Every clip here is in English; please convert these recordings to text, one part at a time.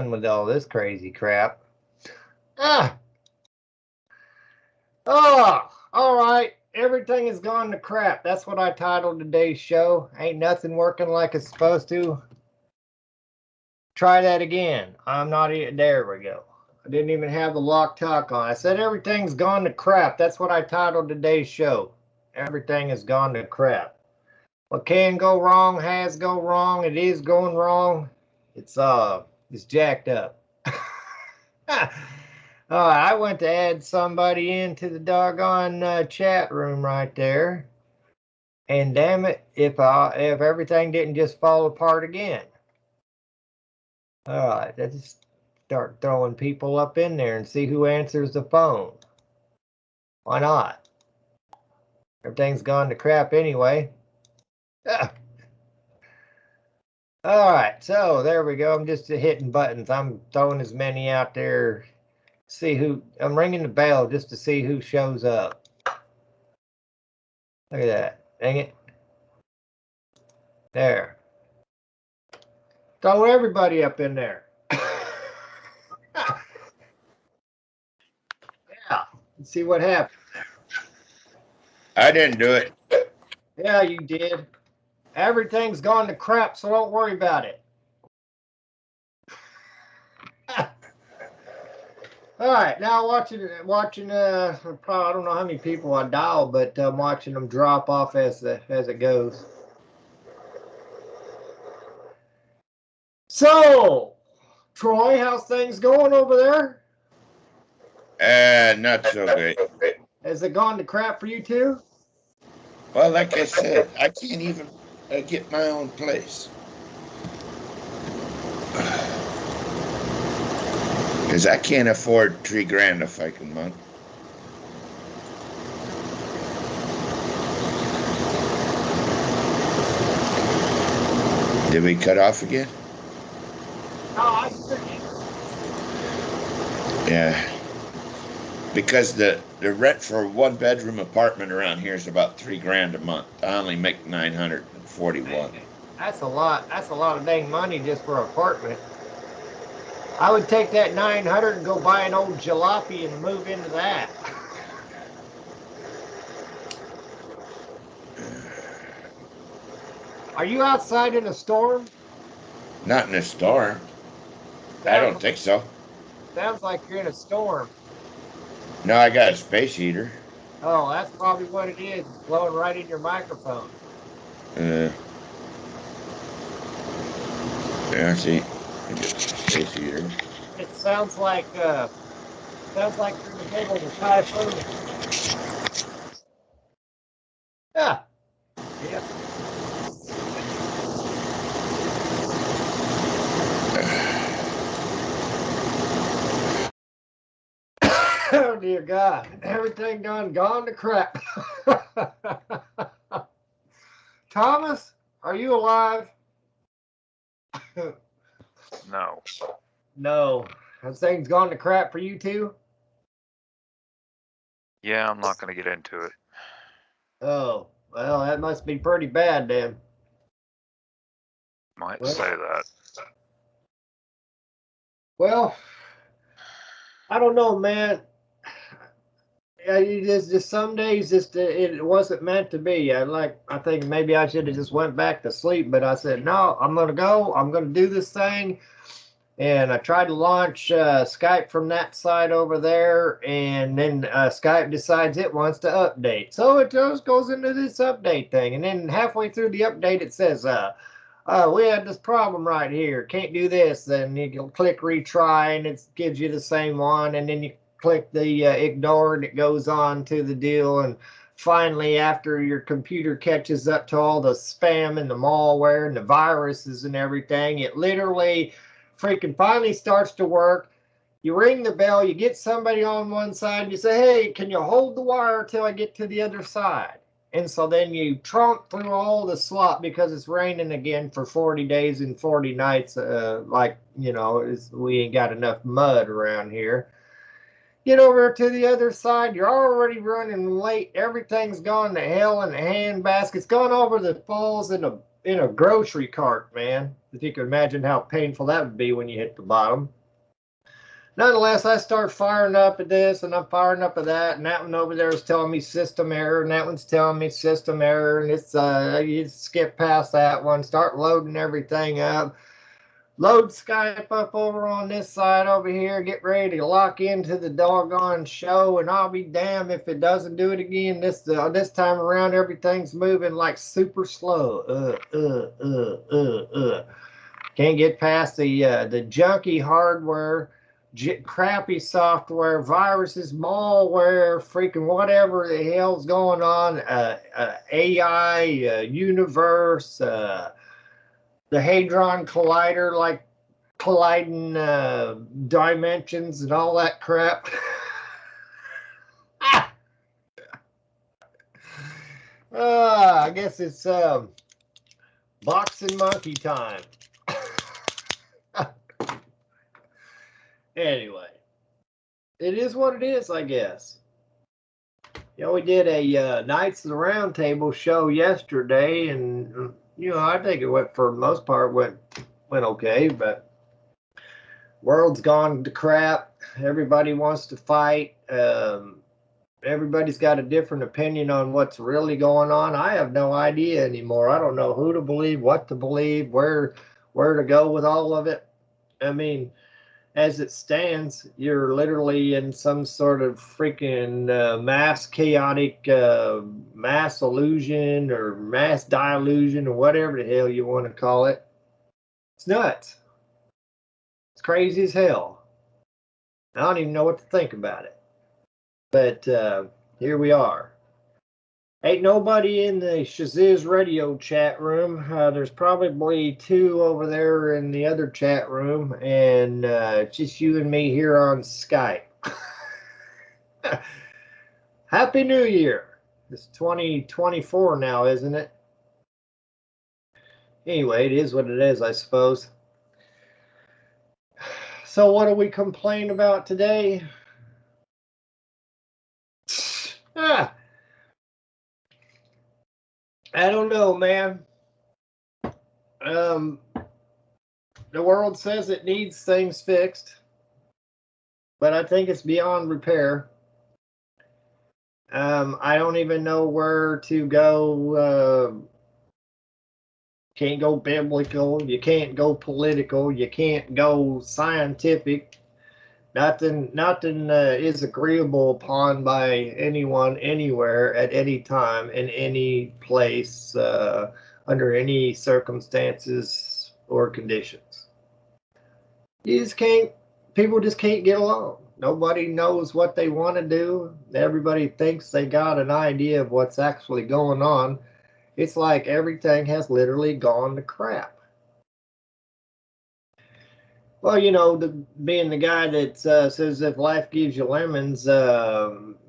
with all this crazy crap. Ah! Oh, all right. Everything has gone to crap. That's what I titled today's show. Ain't nothing working like it's supposed to. Try that again. I'm not even. There we go. I didn't even have the lock talk on. I said everything's gone to crap. That's what I titled today's show. Everything has gone to crap. What can go wrong has go wrong. It is going wrong. It's jacked up. I went to add somebody into the doggone chat room right there, and damn it, if everything didn't just fall apart again. All right, let's just start throwing people up in there and see who answers the phone. Why not? Everything's gone to crap anyway. Ah. All right, so there we go. I'm just hitting buttons. I'm throwing as many out there. See who. I'm ringing the bell just to see who shows up. Look at that. Dang it. There. Throw everybody up in there. Yeah. Let's see what happens. I didn't do it. Yeah, you did. Everything's gone to crap, so don't worry about it. All right, now watching. Probably, I don't know how many people I dialed, but I'm watching them drop off as it goes. So, Troy, how's things going over there? Not so great. Has it gone to crap for you too? Well, like I said, I can't even get my own place. Because I can't afford $3,000 a fucking month. Did we cut off again? No, I see. Yeah. Because the rent for a 1-bedroom apartment around here is about $3,000 a month. I only make $941. That's a lot. That's a lot of dang money just for an apartment. I would take that 900 and go buy an old jalopy and move into that. Are you outside in a storm? Not in a storm. I don't think so. Sounds like you're in a storm. No, I got a space heater. Oh, that's probably what it is. It's blowing right in your microphone. Yeah, see. Space heater. It sounds like you're in the middle of a typhoon. Yeah. Yeah. Oh dear God! Everything gone to crap. Thomas, are you alive? No. No. Have things gone to crap for you too? Yeah, I'm not going to get into it. Oh, well, that must be pretty bad then. Might say that. Well, I don't know, man. Yeah, you just some days it wasn't meant to be. I think maybe I should have just went back to sleep, but I said no. I'm gonna go. I'm gonna do this thing, and I tried to launch Skype from that side over there, and then Skype decides it wants to update, so it just goes into this update thing, and then halfway through the update it says we had this problem right here. Can't do this. Then you can click retry, and it gives you the same one, and then you click the ignore, and it goes on to the deal. And finally, after your computer catches up to all the spam and the malware and the viruses and everything, it literally freaking finally starts to work. You ring the bell, you get somebody on one side, and you say, hey, can you hold the wire till I get to the other side? And so then you tromp through all the slop because it's raining again for 40 days and 40 nights. We ain't got enough mud around here. Get over to the other side. You're already running late. Everything's gone to hell in a handbasket. It's gone over the falls in a in a grocery cart, man. If you can imagine how painful that would be when you hit the bottom. Nonetheless, I start firing up at this and I'm firing up at that, and that one over there is telling me system error, and that one's telling me system error, and it's you skip past that one, start loading everything up. Load Skype up over on this side over here, get ready to lock into the doggone show, and I'll be damned if it doesn't do it again. This time around, everything's moving like super slow. Can't get past the junky hardware, crappy software, viruses, malware, freaking whatever the hell's going on. AI, universe, the Hadron Collider, like colliding dimensions and all that crap. I guess it's boxing monkey time. Anyway, it is what it is, I guess. You know, we did a Knights of the Round Table show yesterday, and you know, I think it went, for the most part, went okay, but world's gone to crap. Everybody wants to fight. Everybody's got a different opinion on what's really going on. I have no idea anymore. I don't know who to believe, what to believe, where to go with all of it. I mean, as it stands, you're literally in some sort of freaking mass chaotic mass illusion or mass delusion or whatever the hell you want to call it. It's nuts. It's crazy as hell. I don't even know what to think about it. But here we are. Ain't nobody in the Shaziz Radio chat room. There's probably two over there in the other chat room, and just you and me here on Skype. Happy New Year. It's 2024 now, isn't it? Anyway, it is what it is, I suppose. So what do we complain about today? I don't know, man. The world says it needs things fixed, but I think it's beyond repair. I don't even know where to go. Can't go biblical. You can't go political. You can't go scientific. Nothing is agreeable upon by anyone, anywhere, at any time, in any place, under any circumstances or conditions. People just can't get along. Nobody knows what they want to do. Everybody thinks they got an idea of what's actually going on. It's like everything has literally gone to crap. Well, you know, being the guy that says if life gives you lemons,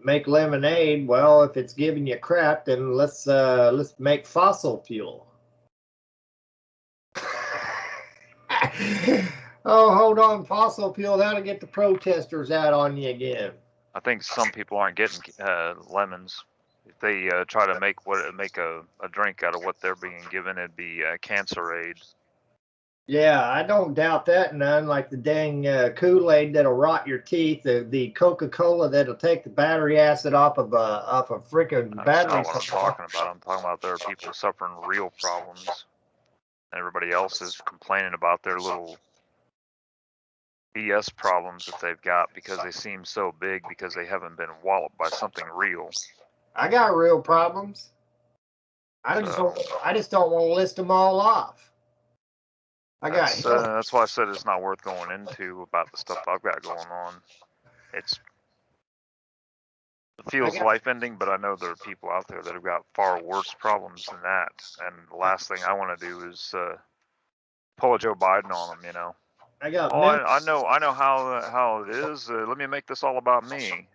make lemonade. Well, if it's giving you crap, then let's make fossil fuel. Oh, hold on, fossil fuel. That'll get the protesters out on you again. I think some people aren't getting lemons. If they try to make a drink out of what they're being given, it'd be Cancer-Aid. Yeah, I don't doubt that none. Like the dang Kool-Aid that'll rot your teeth, the Coca-Cola that'll take the battery acid off of freaking battery. That's not what I'm talking about. I'm talking about there are people suffering real problems. Everybody else is complaining about their little BS problems that they've got because they seem so big because they haven't been walloped by something real. I got real problems. I just don't want to list them all off. That's why I said it's not worth going into about the stuff I've got going on. It feels life-ending, but I know there are people out there that have got far worse problems than that. And the last thing I want to do is pull a Joe Biden on them, you know. I know how it is. Let me make this all about me.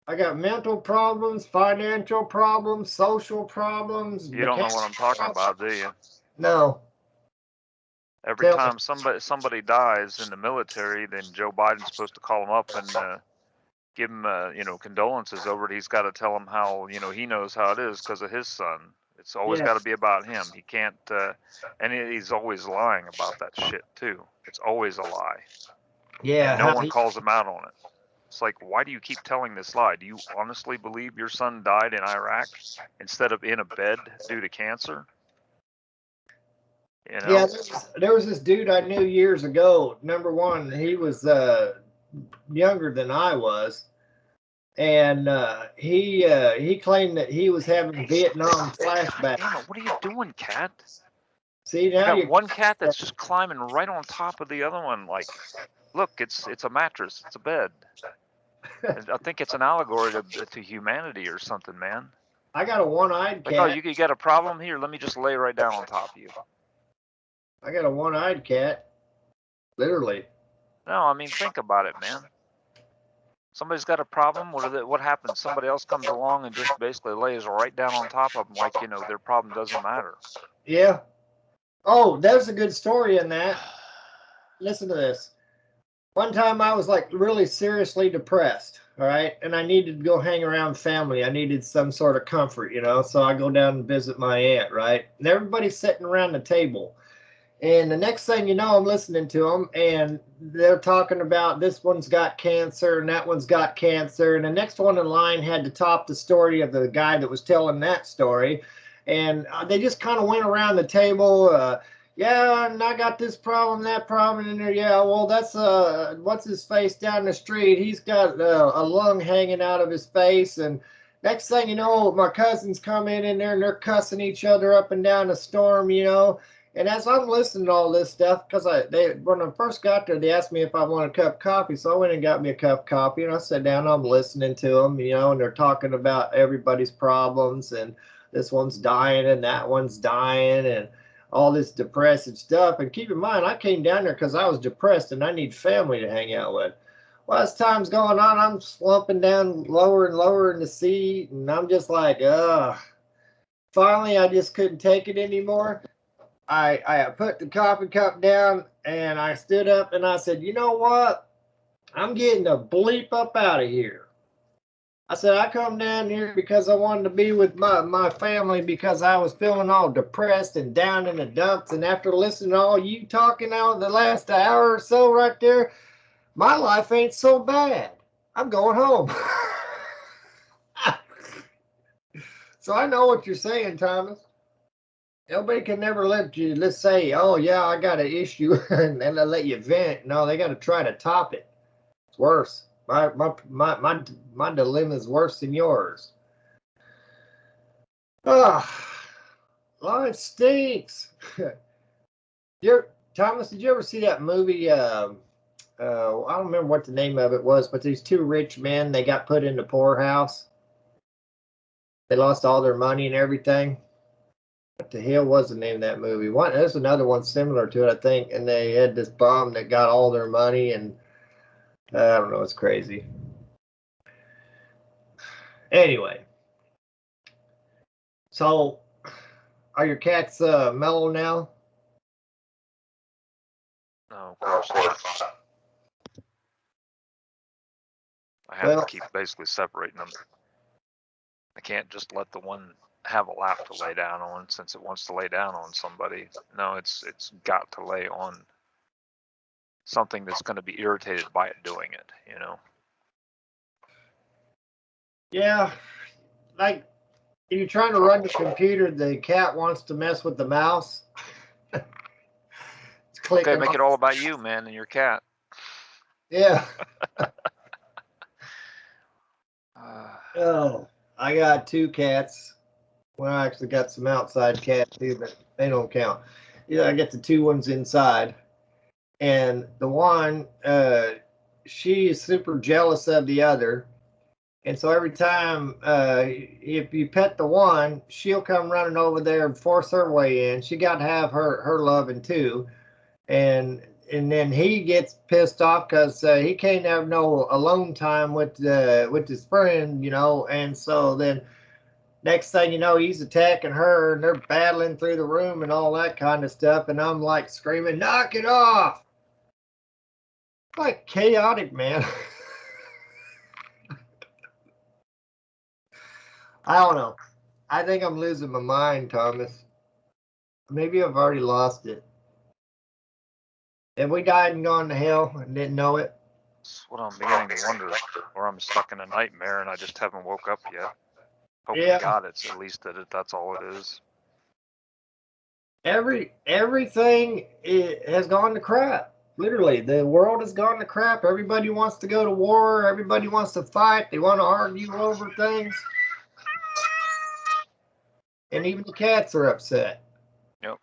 I got mental problems, financial problems, social problems. You don't know what I'm talking about, do you? No. Every time somebody dies in the military, then Joe Biden's supposed to call him up and give him condolences over it. He's got to tell him how he knows how it is because of his son. It's always got to be about him. He can't, and he's always lying about that shit too. It's always a lie. Yeah. And no one calls him out on it. It's like, why do you keep telling this lie? Do you honestly believe your son died in Iraq instead of in a bed due to cancer? You know? Yeah, there was this dude I knew years ago. Number one, he was younger than I was, and he claimed that he was having Vietnam flashbacks. Damn it, what are you doing, cat? See, now you got one cat that's just climbing right on top of the other one. Like, look, it's a mattress, it's a bed. I think it's an allegory to humanity or something, man. I got a one-eyed cat. Like, oh, you got a problem here? Let me just lay right down on top of you. I got a one-eyed cat, literally. No, I mean, think about it, man. Somebody's got a problem. What happens? Somebody else comes along and just basically lays right down on top of them, like, you know, their problem doesn't matter. Yeah. Oh, there's a good story in that. Listen to this. One time I was like really seriously depressed, all right? And I needed to go hang around family. I needed some sort of comfort, you know? So I go down and visit my aunt, right? And everybody's sitting around the table. And the next thing you know, I'm listening to them, and they're talking about this one's got cancer and that one's got cancer. And the next one in line had to top the story of the guy that was telling that story. And they just kind of went around the table. Yeah, and I got this problem, that problem, and there. Yeah, well, that's what's his face down the street. He's got a lung hanging out of his face, and next thing you know, my cousins come in there and they're cussing each other up and down the storm, you know. And as I'm listening to all this stuff, because when I first got there, they asked me if I wanted a cup of coffee, so I went and got me a cup of coffee, and I sat down. And I'm listening to them, you know, and they're talking about everybody's problems, and this one's dying and that one's dying, and all this depressing stuff. And keep in mind, I came down there because I was depressed and I need family to hang out with. Well, as time's going on, I'm slumping down lower and lower in the seat, and I'm just like, ugh. Finally, I just couldn't take it anymore. I put the coffee cup down, and I stood up and I said, you know what? I'm getting the bleep up out of here. I said, I come down here because I wanted to be with my family because I was feeling all depressed and down in the dumps. And after listening to all you talking out the last hour or so right there, my life ain't so bad. I'm going home. So I know what you're saying, Thomas. Nobody can never let you, let's say, oh, yeah, I got an issue, and they'll let you vent. No, they got to try to top it. It's worse. My dilemma is worse than yours. Oh, it stinks. Thomas, did you ever see that movie? I don't remember what the name of it was, but these two rich men, they got put in the poorhouse. They lost all their money and everything. What the hell was the name of that movie? There's another one similar to it, I think, and they had this bum that got all their money, and I don't know, it's crazy. Anyway, so are your cats mellow now? No, of course not. I have to keep basically separating them. I can't just let the one have a lap to lay down on since it wants to lay down on somebody. No, it's got to lay on something that's going to be irritated by it doing it, you know? Yeah, like if you're trying to run the computer, the cat wants to mess with the mouse. Okay, make it all about you, man, and your cat. Yeah. Oh, I got two cats. Well, I actually got some outside cats too, but they don't count. Yeah, I get the two ones inside. And the one, she is super jealous of the other. And so every time, if you pet the one, she'll come running over there and force her way in. She got to have her loving too. And then he gets pissed off because he can't have no alone time with his friend, you know. And so then next thing you know, he's attacking her, and they're battling through the room and all that kind of stuff. And I'm like screaming, knock it off. Like chaotic, man. I don't know. I think I'm losing my mind, Thomas. Maybe I've already lost it. Have we died and gone to hell and didn't know it? That's what I'm beginning to wonder. Or I'm stuck in a nightmare and I just haven't woke up yet. Hope to God it's at least that's all it is. Everything has gone to crap. Literally, the world has gone to crap. Everybody wants to go to war. Everybody wants to fight. They want to argue over things. And even the cats are upset. Yep.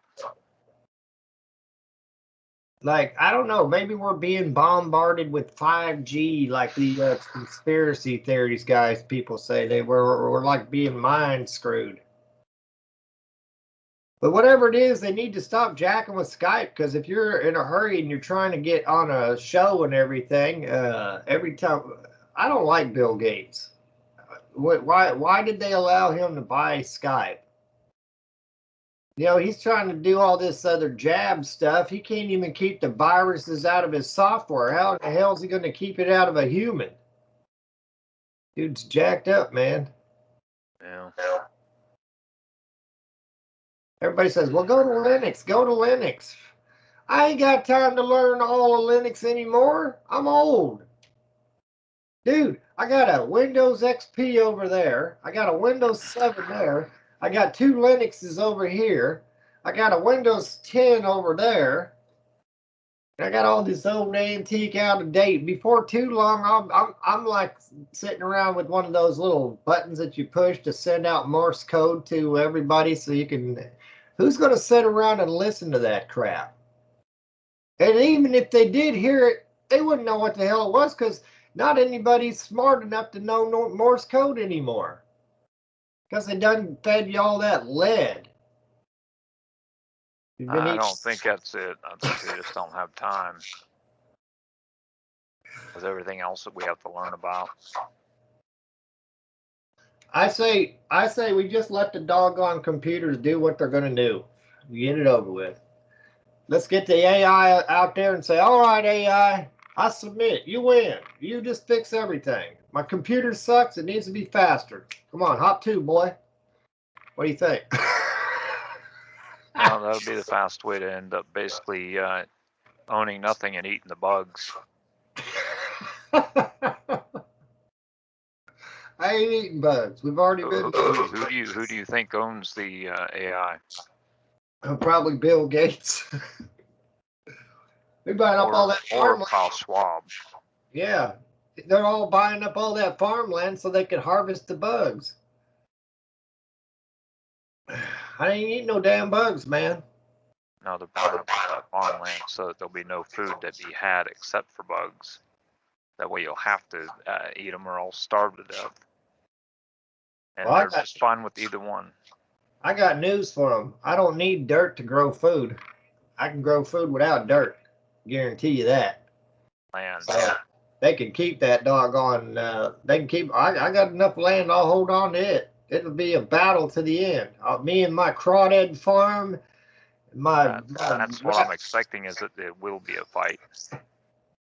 Like, I don't know, maybe we're being bombarded with 5G, like the conspiracy theories guys, people say. We're like being mind screwed. But whatever it is, they need to stop jacking with Skype, because if you're in a hurry and you're trying to get on a show and everything, every time, I don't like Bill Gates. Why did they allow him to buy Skype? You know, he's trying to do all this other jab stuff. He can't even keep the viruses out of his software. How in the hell is he going to keep it out of a human? Dude's jacked up, man. Yeah. Everybody says, well, go to Linux. Go to Linux. I ain't got time to learn all of Linux anymore. I'm old. Dude, I got a Windows XP over there. I got a Windows 7 there. I got 2 Linuxes over here. I got a Windows 10 over there. And I got all this old antique out of date. Before too long, I'm like sitting around with one of those little buttons that you push to send out Morse code to everybody so you can. Who's going to sit around and listen to that crap? And even if they did hear it, they wouldn't know what the hell it was, because not anybody's smart enough to know Morse code anymore. Because they done fed you all that lead. I don't think that's it. I think they just don't have time. With everything else that we have to learn about. I say we just let the doggone computers do what they're going to do. Get it over with. Let's get the AI out there and say, all right, AI, I submit. You win. You just fix everything. My computer sucks. It needs to be faster. Come on, hop to, boy. What do you think? Well, that would be the fast way to end up basically owning nothing and eating the bugs. I ain't eating bugs. We've already been. Who do you think owns the AI? Probably Bill Gates. They're buying up all that farmland. Or Klaus Schwab. Yeah, they're all buying up all that farmland so they can harvest the bugs. I ain't eating no damn bugs, man. No, they're buying up that farmland so that there'll be no food to be had except for bugs. That way you'll have to eat them or else starve to death. And they're just fine with either one. I got news for them. I don't need dirt to grow food. I can grow food without dirt. Guarantee you that. Land. So they can keep that doggone. They can keep. I got enough land. I'll hold on to it. It'll be a battle to the end. Me and my crawdad farm. That's what I'm expecting, is that it will be a fight.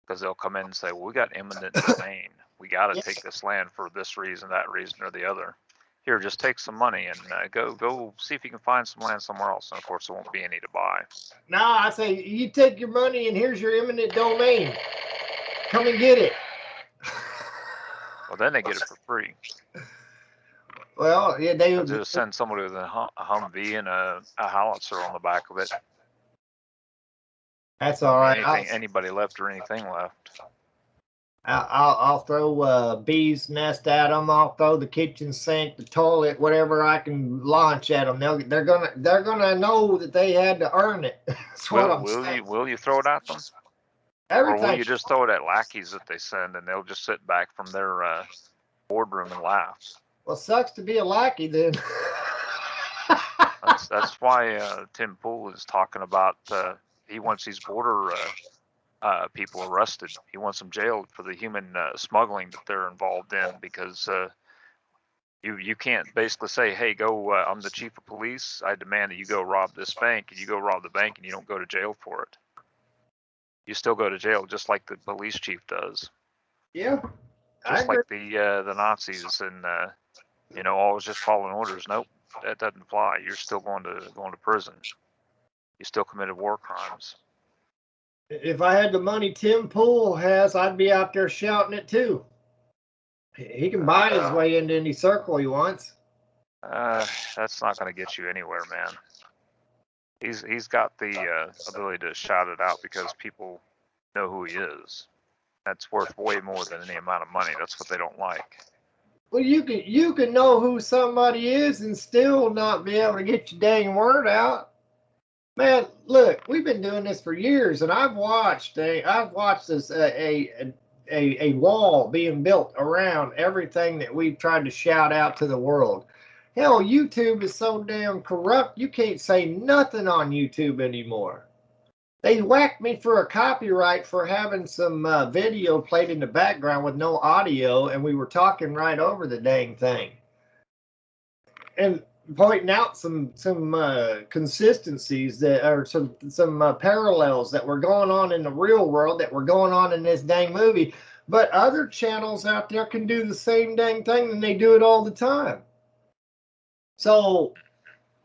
Because they'll come in and say, well, we got eminent domain. We got to take this land for this reason, that reason, or the other. Here, just take some money and go see if you can find some land somewhere else. And of course, there won't be any to buy. No, I say, you take your money and here's your eminent domain. Come and get it. Well, then they get it for free. Well, yeah, they would just send somebody with a Humvee and a howitzer on the back of it. That's all right. Anybody left or anything left. I'll throw a bee's nest at them. I'll throw the kitchen sink, the toilet, whatever I can launch at them. They're gonna know that they had to earn it. That's what I'm saying. Will you throw it at them? Everything. Or will you just throw it at lackeys that they send and they'll just sit back from their boardroom and laugh? Well, sucks to be a lackey then. That's why Tim Pool is talking about he wants these border people arrested. He wants them jailed for the human smuggling that they're involved in, because you can't basically say, hey, go, I'm the chief of police, I demand that you go rob this bank, and you go rob the bank and you don't go to jail for it. You still go to jail just like the police chief does. Yeah. Just like the Nazis and always just following orders. Nope. that doesn't apply. You're still going to prison. You still committed war crimes. If I had the money Tim Pool has, I'd be out there shouting it too. He can buy his way into any circle he wants. That's not going to get you anywhere, man. He's got the ability to shout it out because people know who he is. That's worth way more than any amount of money. That's what they don't like. Well, you can know who somebody is and still not be able to get your dang word out. Man, look, we've been doing this for years, and I've watched this a wall being built around everything that we've tried to shout out to the world. Hell, YouTube is so damn corrupt, you can't say nothing on YouTube anymore. They whacked me for a copyright for having some video played in the background with no audio, and we were talking right over the dang thing. And pointing out some consistencies that are some parallels that were going on in the real world that were going on in this dang movie. But other channels out there can do the same dang thing, and they do it all the time. So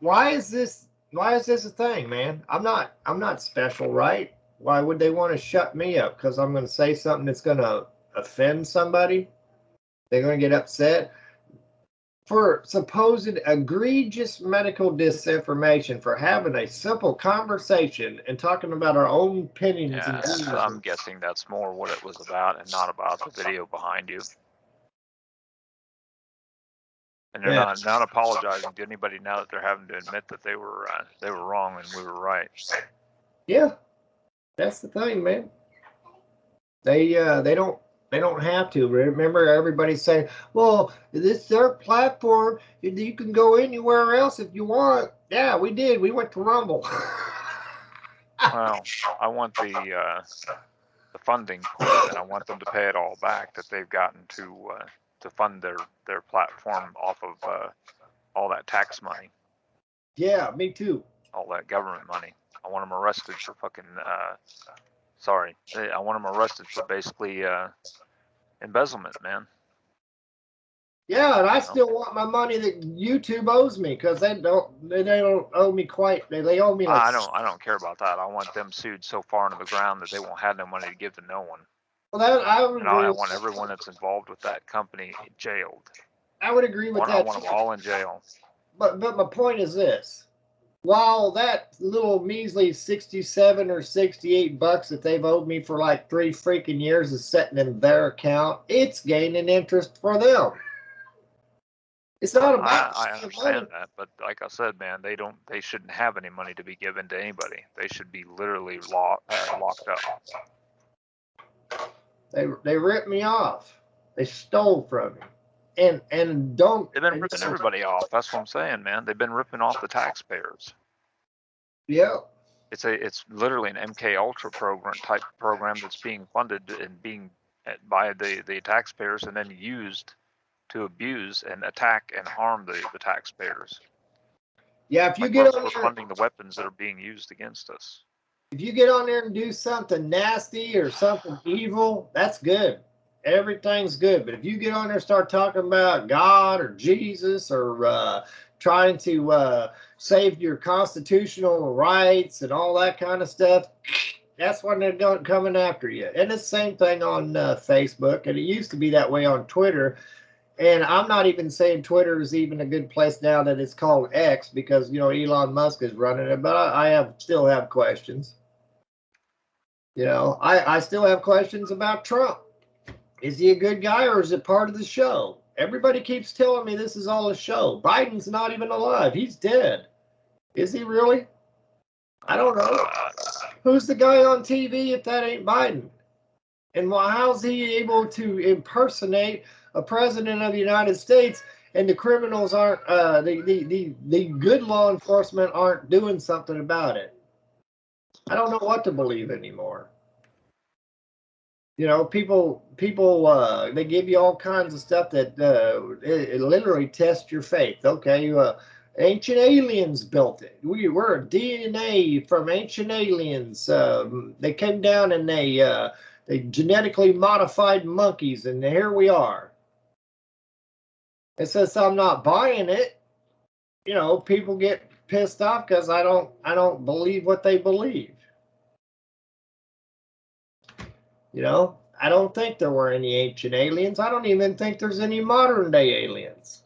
why is this a thing, man? I'm not special, right? Why would they want to shut me up? Because I'm going to say something that's going to offend somebody? They're going to get upset? For supposed egregious medical disinformation, for having a simple conversation and talking about our own opinions. Yeah, I'm guessing that's more what it was about and not about the video behind you. And they're not apologizing to anybody now that they're having to admit that they were wrong and we were right. Yeah, that's the thing, man. They don't have to. Remember, everybody's saying, "Well, this is their platform. You can go anywhere else if you want." Yeah, we did. We went to Rumble. Well, I want the funding for it, and I want them to pay it all back that they've gotten to fund their platform off of all that tax money. Yeah, me too. All that government money. I want them arrested for fucking. I want them arrested for basically embezzlement, man. Yeah, and I still want my money that YouTube owes me because they don't owe me quite. They owe me. Like, I don't care about that. I want them sued so far into the ground that they won't have no money to give to no one. Well, I want everyone that's involved with that company jailed. I would agree with that. I want them all in jail. But my point is this: while that little measly 67 or 68 bucks that they've owed me for like 3 freaking years is sitting in their account, it's gaining interest for them. It's not about. I understand that, but like I said, man, they shouldn't have any money to be given to anybody. They should be literally locked up. They ripped me off. They stole from me, and don't. They've been ripping everybody off. That's what I'm saying, man. They've been ripping off the taxpayers. Yeah. It's literally an MK Ultra type program that's being funded and being by the taxpayers and then used to abuse and attack and harm the taxpayers. Yeah, if you get on we're funding the weapons that are being used against us. If you get on there and do something nasty or something evil, that's good. Everything's good. But if you get on there and start talking about God or Jesus or trying to save your constitutional rights and all that kind of stuff, that's when they're coming after you. And it's the same thing on Facebook, and it used to be that way on Twitter. And I'm not even saying Twitter is even a good place now that it's called X because, Elon Musk is running it. But I still have questions. I still have questions about Trump. Is he a good guy or is it part of the show? Everybody keeps telling me this is all a show. Biden's not even alive. He's dead. Is he really? I don't know. Who's the guy on TV if that ain't Biden? And how's he able to impersonate a president of the United States and the criminals aren't, the good law enforcement aren't doing something about it? I don't know what to believe anymore. People, they give you all kinds of stuff that it literally tests your faith. Okay, ancient aliens built it. We're DNA from ancient aliens. They came down and they genetically modified monkeys, and here we are. And since I'm not buying it, people get pissed off because I don't believe what they believe. I don't think there were any ancient aliens. I don't even think there's any modern day aliens.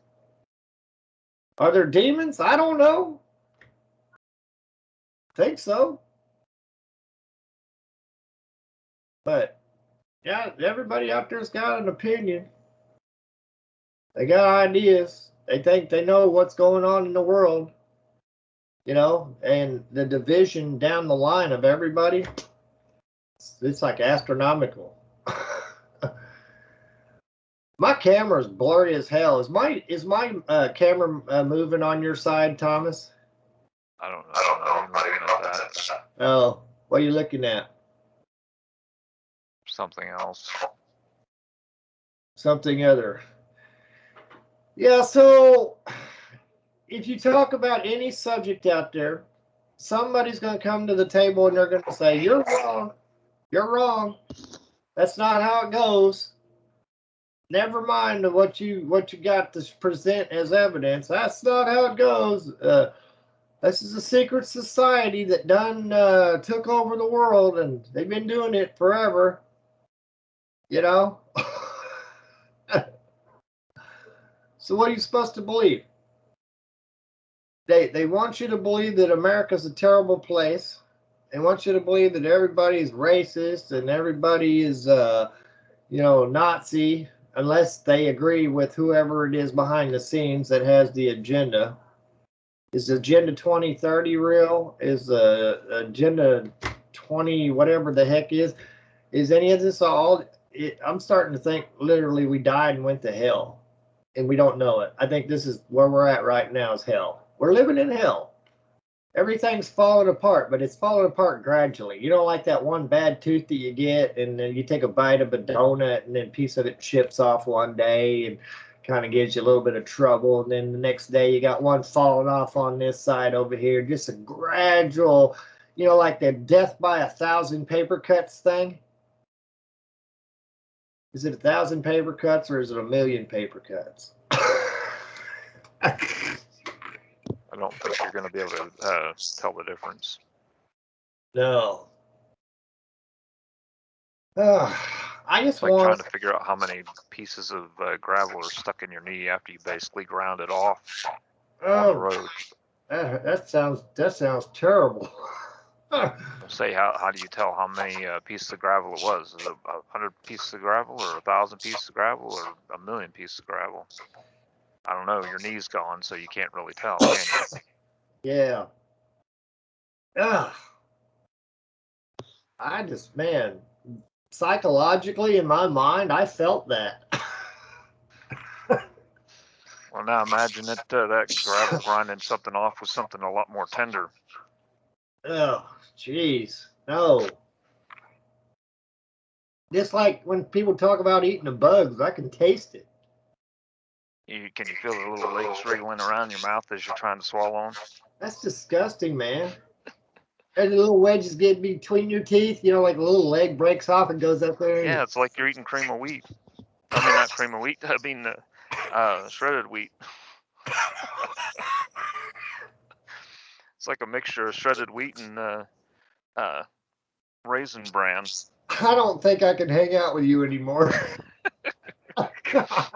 Are there demons? I don't know. Think so. But yeah, everybody out there's got an opinion. They got ideas. They think they know what's going on in the world. And the division down the line of everybody, it's like astronomical. My camera's blurry as hell. Is my camera moving on your side, Thomas? I don't know. I'm looking at that. Oh, what are you looking at? Something else. Something other. Yeah, so if you talk about any subject out there, somebody's going to come to the table and they're going to say, "You're wrong. You're wrong. That's not how it goes. Never mind what you got to present as evidence. That's not how it goes. This is a secret society that done took over the world, and they've been doing it forever." So what are you supposed to believe? They want you to believe that America's a terrible place. They want you to believe that everybody's racist and everybody is Nazi, unless they agree with whoever it is behind the scenes that has the agenda. Is Agenda 2030 real? Is Agenda 20 whatever the heck is any of this all? I'm starting to think literally we died and went to hell, and we don't know it. I think this is where we're at right now, is hell. We're living in hell. Everything's falling apart, but it's falling apart gradually. Like that one bad tooth that you get, and then you take a bite of a donut, and then a piece of it chips off one day and kind of gives you a little bit of trouble. And then the next day you got one falling off on this side over here. Just a gradual, like the death by 1,000 paper cuts thing. Is it 1,000 paper cuts or is it 1,000,000 paper cuts? I don't think you're going to be able to tell the difference. No. I just It's like trying to figure out how many pieces of gravel are stuck in your knee after you basically ground it off on the road. That sounds terrible. Say, how do you tell how many pieces of gravel it was? Is it 100 pieces of gravel, or 1,000 pieces of gravel, or 1,000,000 pieces of gravel? I don't know. Your knee's gone, so you can't really tell, can you? Yeah. I just, man, psychologically in my mind, I felt that. Well, now imagine that gravel grinding something off with something a lot more tender. Oh, jeez, no. Just like when people talk about eating the bugs, I can taste it. Can you feel the little legs wriggling around your mouth as you're trying to swallow them? That's disgusting, man. And the little wedges get between your teeth, like a little leg breaks off and goes up there. Yeah, it's like you're eating cream of wheat. I mean, not cream of wheat. I mean, shredded wheat. It's like a mixture of shredded wheat and Raisin Bran. I don't think I can hang out with you anymore. God.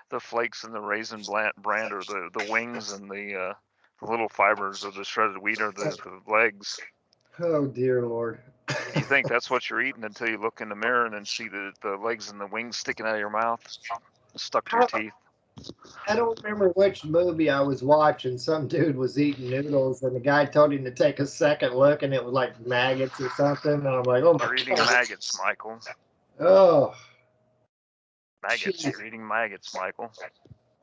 The flakes and the Raisin Bran are the wings, and the little fibers of the shredded wheat are the legs. Oh, dear Lord. You think that's what you're eating until you look in the mirror and then see the legs and the wings sticking out of your mouth, stuck to your teeth. I don't remember which movie I was watching. Some dude was eating noodles, and the guy told him to take a second look, and it was like maggots or something. And I'm like, oh my God. You're eating maggots, Michael. Oh. Maggots. Jeez. You're eating maggots, Michael.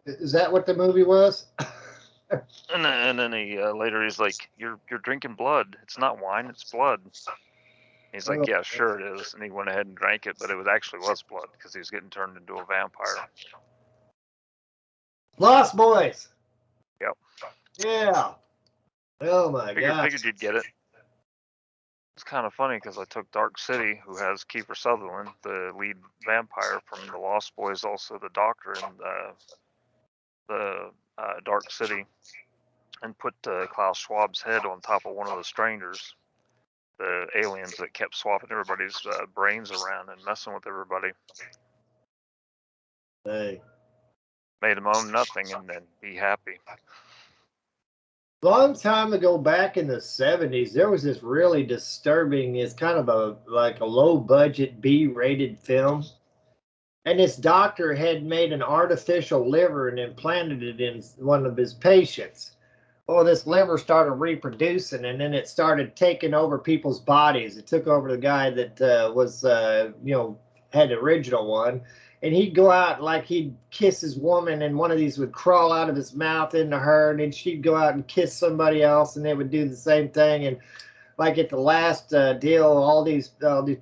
Is that what the movie was? And then he later he's like, you're drinking blood. It's not wine, it's blood. He's like, yeah, sure it is. And he went ahead and drank it, but it actually was blood because he was getting turned into a vampire. Lost Boys. Yep. Yeah. Oh my God. Figured you'd get it. It's kind of funny because I took Dark City, who has Kiefer Sutherland, the lead vampire from The Lost Boys, also the Doctor, and the Dark City and put Klaus Schwab's head on top of one of the strangers, the aliens that kept swapping everybody's brains around and messing with everybody. Hey. Made them own nothing and then be happy. Long time ago, back in the 70s, there was this really disturbing, it's kind of a low budget B-rated film. And this doctor had made an artificial liver and implanted it in one of his patients. Well, this liver started reproducing, and then it started taking over people's bodies. It took over the guy that had the original one. And he'd go out like he'd kiss his woman, and one of these would crawl out of his mouth into her, and then she'd go out and kiss somebody else, and they would do the same thing. And like at the last deal, all these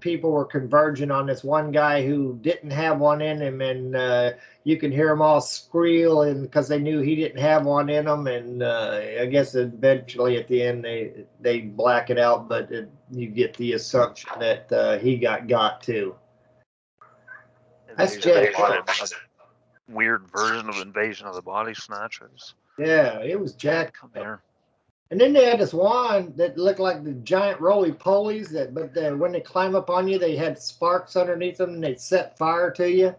people were converging on this one guy who didn't have one in him, and you can hear them all squeal, and because they knew he didn't have one in him. And I guess eventually at the end they black it out, but you get the assumption that he got too. That's Jack. Weird version of Invasion of the Body Snatchers. Yeah, it was Jack. Come here. And then they had this wand that looked like the giant roly-polies, but when they climb up on you, they had sparks underneath them, and they'd set fire to you.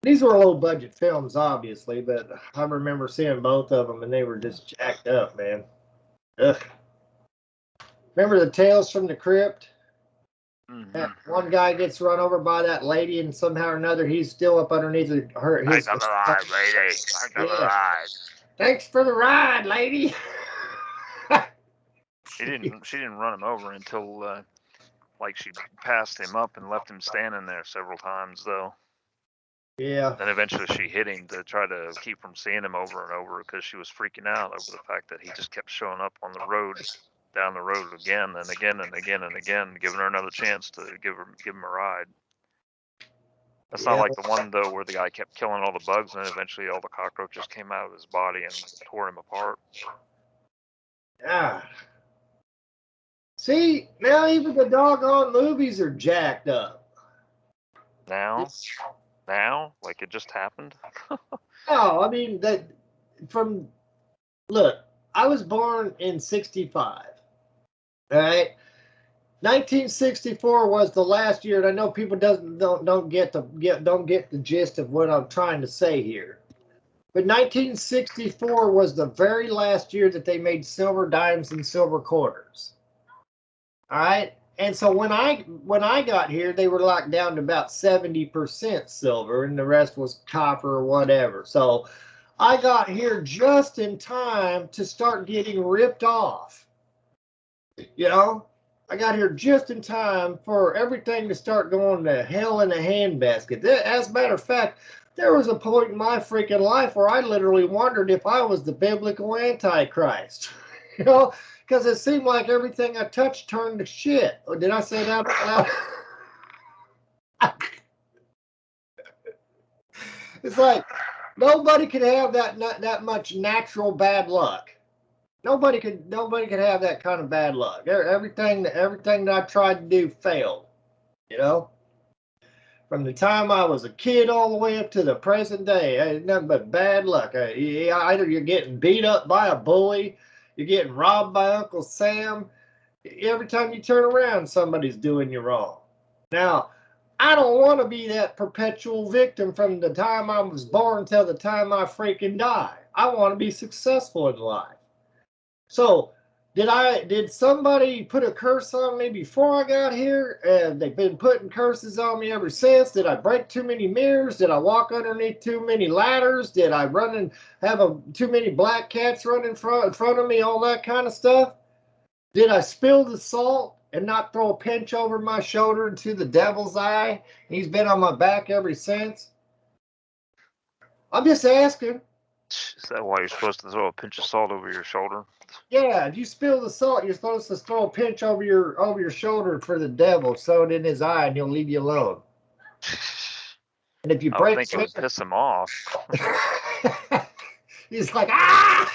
These were low-budget films, obviously, but I remember seeing both of them, and they were just jacked up, man. Ugh. Remember the Tales from the Crypt? Mm-hmm. That one guy gets run over by that lady, and somehow or another he's still up underneath her. His, I'm alive, lady. I'm alive. Thanks for the ride, lady. She didn't run him over until she passed him up and left him standing there several times, though. Yeah. Then eventually she hit him to try to keep from seeing him over and over because she was freaking out over the fact that he just kept showing up on the road. Down the road again and again and again and again, giving her another chance to give him a ride. That's not like the one though where the guy kept killing all the bugs and then eventually all the cockroaches came out of his body and tore him apart. Yeah. See, now even the doggone movies are jacked up. Now, like it just happened. No, I mean look, I was born in 65. All right, 1964 was the last year, and I know people don't get the gist of what I'm trying to say here. But 1964 was the very last year that they made silver dimes and silver quarters. All right, and so when I got here, they were locked down to about 70% silver, and the rest was copper or whatever. So I got here just in time to start getting ripped off. You know, I got here just in time for everything to start going to hell in a handbasket. As a matter of fact, there was a point in my freaking life where I literally wondered if I was the biblical Antichrist. You know, because it seemed like everything I touched turned to shit. Or did I say that out loud? It's like nobody could have that much natural bad luck. Nobody could have that kind of bad luck. Everything that I tried to do failed. You know, from the time I was a kid all the way up to the present day, nothing but bad luck. Either you're getting beat up by a bully, you're getting robbed by Uncle Sam. Every time you turn around, somebody's doing you wrong. Now, I don't want to be that perpetual victim from the time I was born till the time I freaking die. I want to be successful in life. So, did somebody put a curse on me before I got here? And they've been putting curses on me ever since. Did I break too many mirrors? Did I walk underneath too many ladders? Did I run and have too many black cats run in front of me? All that kind of stuff. Did I spill the salt and not throw a pinch over my shoulder into the devil's eye? He's been on my back ever since. I'm just asking. Is that why you're supposed to throw a pinch of salt over your shoulder? Yeah, if you spill the salt, you're supposed to throw a pinch over your shoulder for the devil, sow it in his eye, and he'll leave you alone. And if you break, I think it would piss him off. He's like, ah!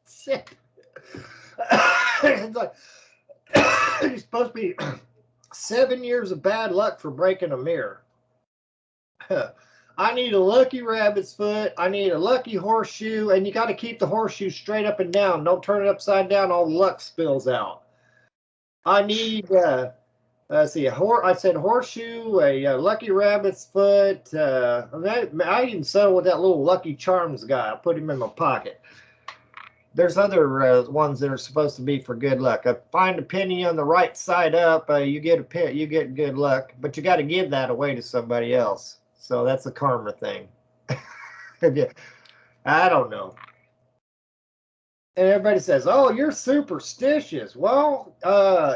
Shit. It's like, you're supposed to be 7 years of bad luck for breaking a mirror. I need a lucky rabbit's foot. I need a lucky horseshoe, and you got to keep the horseshoe straight up and down. Don't turn it upside down. All the luck spills out. I need, let's see, I said horseshoe, a lucky rabbit's foot. I even settled with that little Lucky Charms guy. I put him in my pocket. There's other ones that are supposed to be for good luck. Find a penny on the right side up. You get good luck, but you got to give that away to somebody else. So that's a karma thing. I don't know. And everybody says, "Oh, you're superstitious." Well,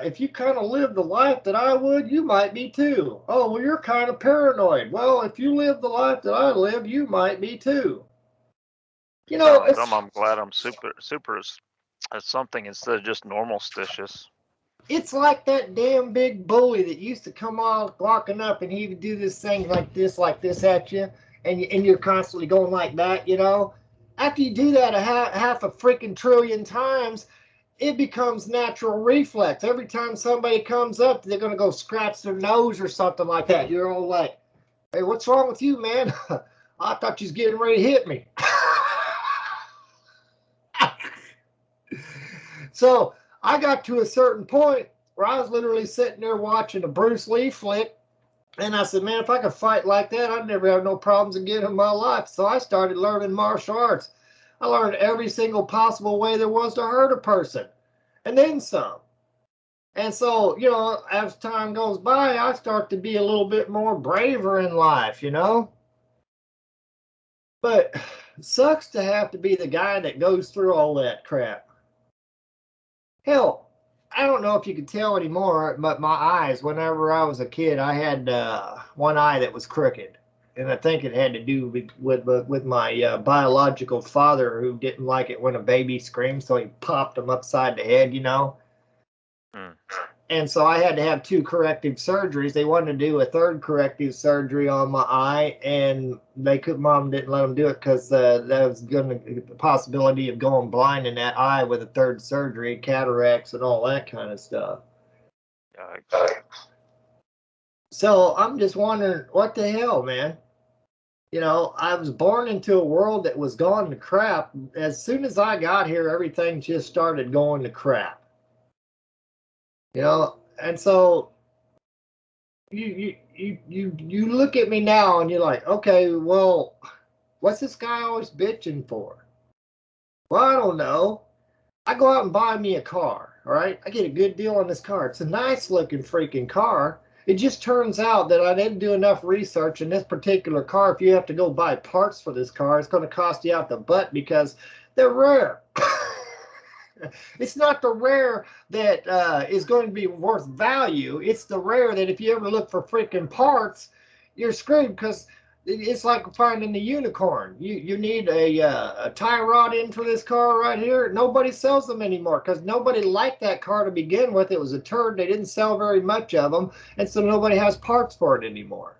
if you kind of live the life that I would, you might be too. Oh, well, you're kind of paranoid. Well, if you live the life that I live, you might be too. You know, I'm glad I'm super as something instead of just normal stitious. It's like that damn big bully that used to come on walking up, and he would do this thing like this at you, and you're constantly going like that, you know. After you do that half a freaking trillion times, it becomes natural reflex. Every time somebody comes up, they're going to go scratch their nose or something like that. You're all like, "Hey, what's wrong with you, man?" "I thought you was getting ready to hit me." So I got to a certain point where I was literally sitting there watching a Bruce Lee flick, and I said, "Man, if I could fight like that, I'd never have no problems again in my life." So I started learning martial arts. I learned every single possible way there was to hurt a person, and then some. And so, you know, as time goes by, I start to be a little bit more braver in life, you know. But it sucks to have to be the guy that goes through all that crap. Hell, I don't know if you can tell anymore, but my eyes, whenever I was a kid, I had one eye that was crooked. And I think it had to do with my biological father, who didn't like it when a baby screamed, so he popped him upside the head, you know. And so I had to have 2 corrective surgeries. They wanted to do a 3rd corrective surgery on my eye, and Mom didn't let them do it because that was going to the possibility of going blind in that eye with a 3rd surgery, cataracts and all that kind of stuff. So I'm just wondering, what the hell, man? You know, I was born into a world that was gone to crap. As soon as I got here, everything just started going to crap. You know, and so you look at me now and you're like, okay, well, what's this guy always bitching for? Well, I don't know. I go out and buy me a car, all right? I get a good deal on this car. It's a nice looking freaking car. It just turns out that I didn't do enough research in this particular car. If you have to go buy parts for this car, it's going to cost you out the butt because they're rare. It's not the rare that is going to be worth value. It's the rare that if you ever look for freaking parts, you're screwed, because it's like finding the unicorn. You need a tie rod in for this car right here. Nobody sells them anymore because nobody liked that car to begin with. It was a turd. They didn't sell very much of them, and so nobody has parts for it anymore.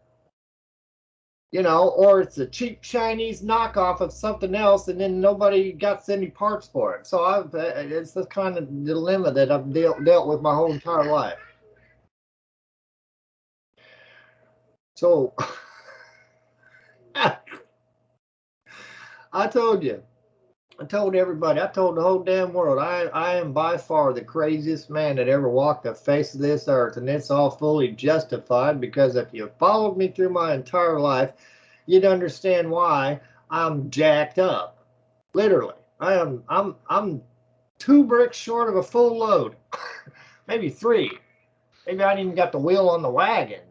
You know, or it's a cheap Chinese knockoff of something else, and then nobody got any parts for it. So it's the kind of dilemma that I've dealt with my whole entire life. So I told everybody, I told the whole damn world, I am by far the craziest man that ever walked the face of this earth, and it's all fully justified, because if you followed me through my entire life, you'd understand why I'm jacked up. Literally, I'm 2 bricks short of a full load, maybe 3. Maybe I didn't even got the wheel on the wagon,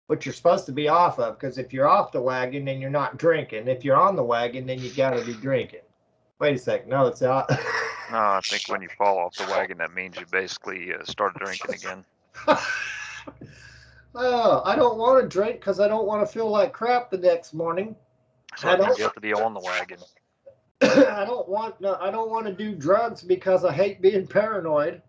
which you're supposed to be off of, because if you're off the wagon, then you're not drinking. If you're on the wagon, then you got to be drinking. Wait a second. No, it's out. No, I think when you fall off the wagon, that means you basically start drinking again. Oh, I don't want to drink because I don't want to feel like crap the next morning. So I don't, you have to be on the wagon. I don't want to do drugs because I hate being paranoid.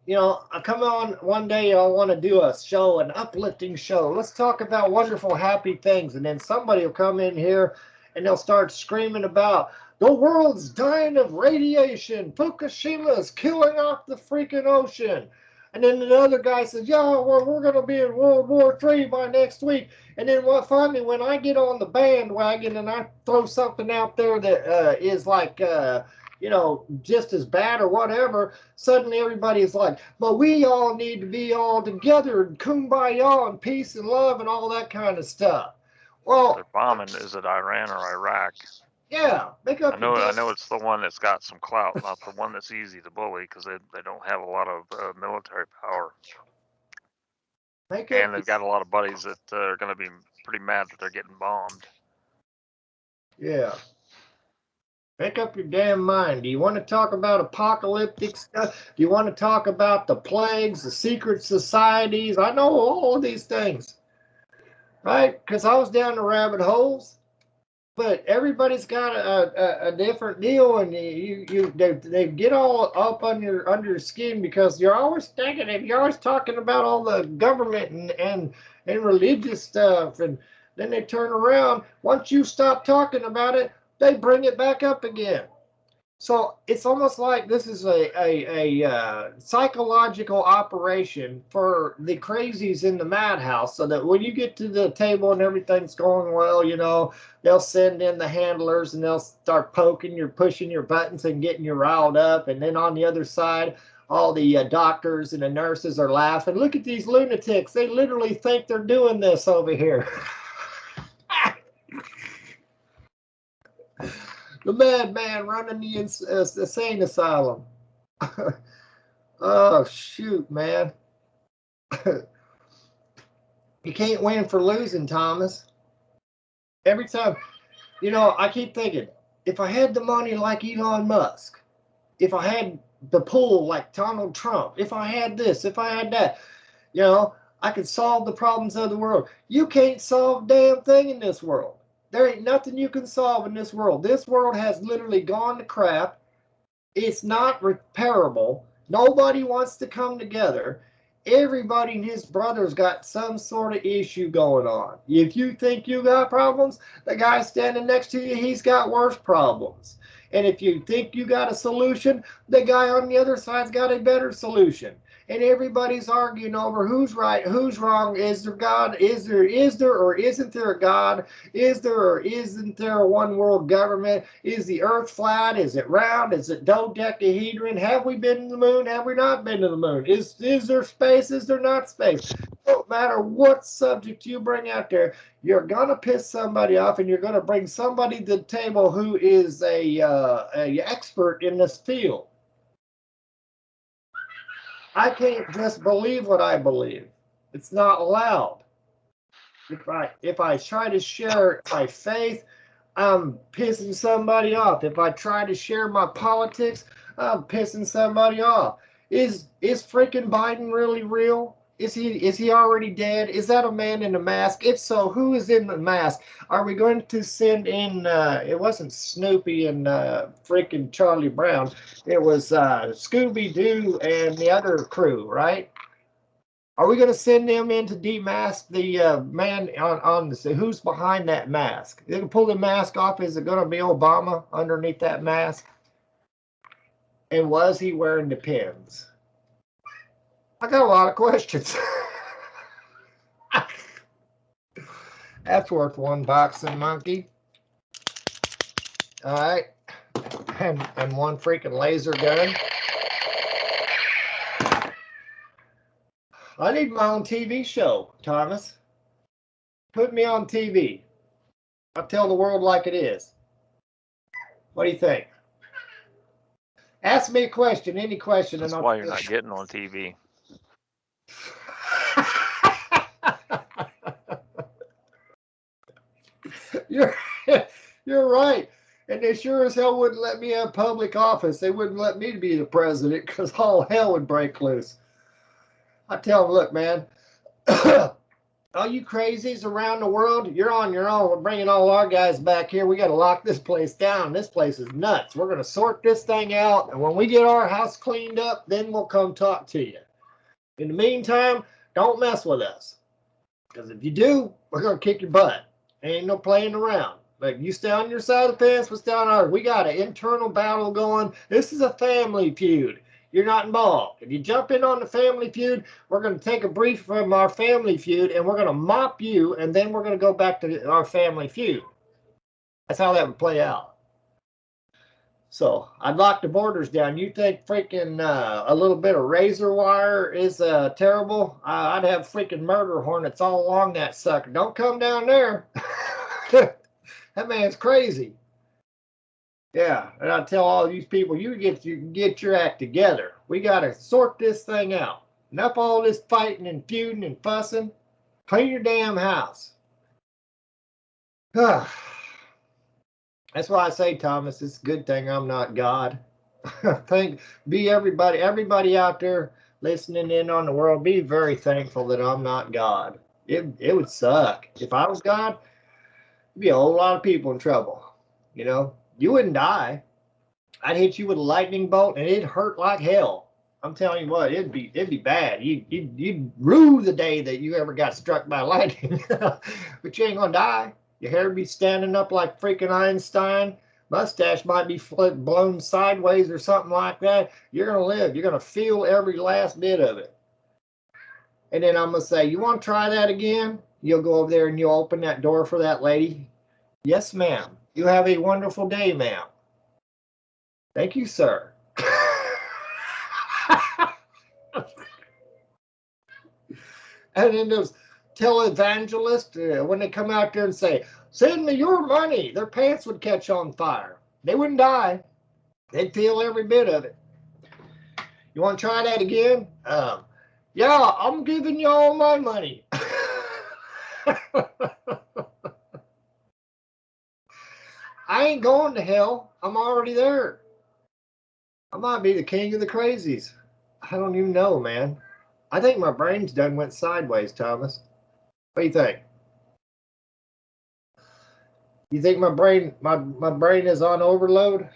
You know, I come on one day, I want to do a show, an uplifting show. Let's talk about wonderful, happy things. And then somebody will come in here and they'll start screaming about the world's dying of radiation. Fukushima is killing off the freaking ocean. And then the other guy says, yeah, well, we're going to be in World War III by next week. And then finally, when I get on the bandwagon and I throw something out there that is like, you know, just as bad or whatever, suddenly everybody's like, but we all need to be all together and kumbaya and peace and love and all that kind of stuff. Well, they're bombing. Is it Iran or Iraq? Yeah, make up. I know it's the one that's got some clout, not the one that's easy to bully because they don't have a lot of military power. And they've got a lot of buddies that are going to be pretty mad that they're getting bombed. Yeah. Make up your damn mind. Do you want to talk about apocalyptic stuff? Do you want to talk about the plagues, the secret societies? I know all of these things, right? Because I was down the rabbit holes. But everybody's got a different deal, and they get all up under your skin because you're always negative. You're always talking about all the government and religious stuff, and then they turn around. Once you stop talking about it, they bring it back up again. So it's almost like this is a psychological operation for the crazies in the madhouse, so that when you get to the table and everything's going well, you know, they'll send in the handlers and they'll start pushing your buttons and getting you riled up. And then on the other side, all the doctors and the nurses are laughing. Look at these lunatics. They literally think they're doing this over here. The madman running the insane asylum. Oh, shoot, man. You can't win for losing, Thomas. Every time, you know, I keep thinking, if I had the money like Elon Musk, if I had the pull like Donald Trump, if I had this, if I had that, you know, I could solve the problems of the world. You can't solve a damn thing in this world. There ain't nothing you can solve in this world. This world has literally gone to crap. It's not repairable. Nobody wants to come together. Everybody and his brother's got some sort of issue going on. If you think you got problems, the guy standing next to you, he's got worse problems. And if you think you got a solution, the guy on the other side's got a better solution. And everybody's arguing over who's right, who's wrong. Is there God? Is there or isn't there a God? Is there or isn't there a one world government? Is the earth flat? Is it round? Is it dodecahedron? Have we been to the moon? Have we not been to the moon? Is there space? Is there not space? No matter what subject you bring out there, you're going to piss somebody off, and you're going to bring somebody to the table who is a expert in this field. I can't just believe what I believe. It's not allowed. If I try to share my faith, I'm pissing somebody off. If I try to share my politics, I'm pissing somebody off. Is freaking Biden really real? Is he already dead? Is that a man in a mask? If so, who is in the mask? Are we going to send in, it wasn't Snoopy and freaking Charlie Brown. It was Scooby-Doo and the other crew, right? Are we going to send them in to demask the man on the, who's behind that mask? They can pull the mask off. Is it going to be Obama underneath that mask? And was he wearing the pins? I got a lot of questions. That's worth one boxing monkey. All right. And one freaking laser gun. I need my own TV show, Thomas. Put me on TV. I'll tell the world like it is. What do you think? Ask me a question, any question. That's why you're not getting on TV. You're right. And they sure as hell wouldn't let me have public office. They wouldn't let me be the president because all hell would break loose. I tell them, look, man, all you crazies around the world, you're on your own. We're bringing all our guys back here. We got to lock this place down. This place is nuts. We're going to sort this thing out. And when we get our house cleaned up, then we'll come talk to you. In the meantime, don't mess with us. Because if you do, we're going to kick your butt. Ain't no playing around. Like, you stay on your side of the fence, we'll stay on ours. We got an internal battle going. This is a family feud. you're not involved. If you jump in on the Family Feud, we're going to take a brief from our Family Feud and we're going to mop you, and then we're going to go back to our Family Feud. That's how that would play out. So I'd lock the borders down. You think freaking a little bit of razor wire is terrible? I'd have freaking murder hornets all along that sucker. Don't come down there. That man's crazy. Yeah, and I tell all these people, you get your act together. We got to sort this thing out. Enough all this fighting and feuding and fussing. Clean your damn house. That's why I say, Thomas, it's a good thing I'm not God. Everybody out there listening in on the world, be very thankful that I'm not God. It would suck. If I was God, there'd be a whole lot of people in trouble. You know, you wouldn't die. I'd hit you with a lightning bolt and it'd hurt like hell. I'm telling you what, it'd be bad. You'd rue the day that you ever got struck by lightning. But you ain't gonna die. Your hair be standing up like freaking Einstein. Mustache might be blown sideways or something like that. You're going to live. You're going to feel every last bit of it. And then I'm going to say, you want to try that again? You'll go over there and you'll open that door for that lady. Yes, ma'am. You have a wonderful day, ma'am. Thank you, sir. And then those televangelists, when they come out there and say, send me your money, their pants would catch on fire. They wouldn't die. They'd feel every bit of it. You want to try that again? Yeah, I'm giving you all my money. I ain't going to hell. I'm already there. I might be the king of the crazies. I don't even know, man. I think my brain's done went sideways, Thomas. What do you think? You think my brain is on overload?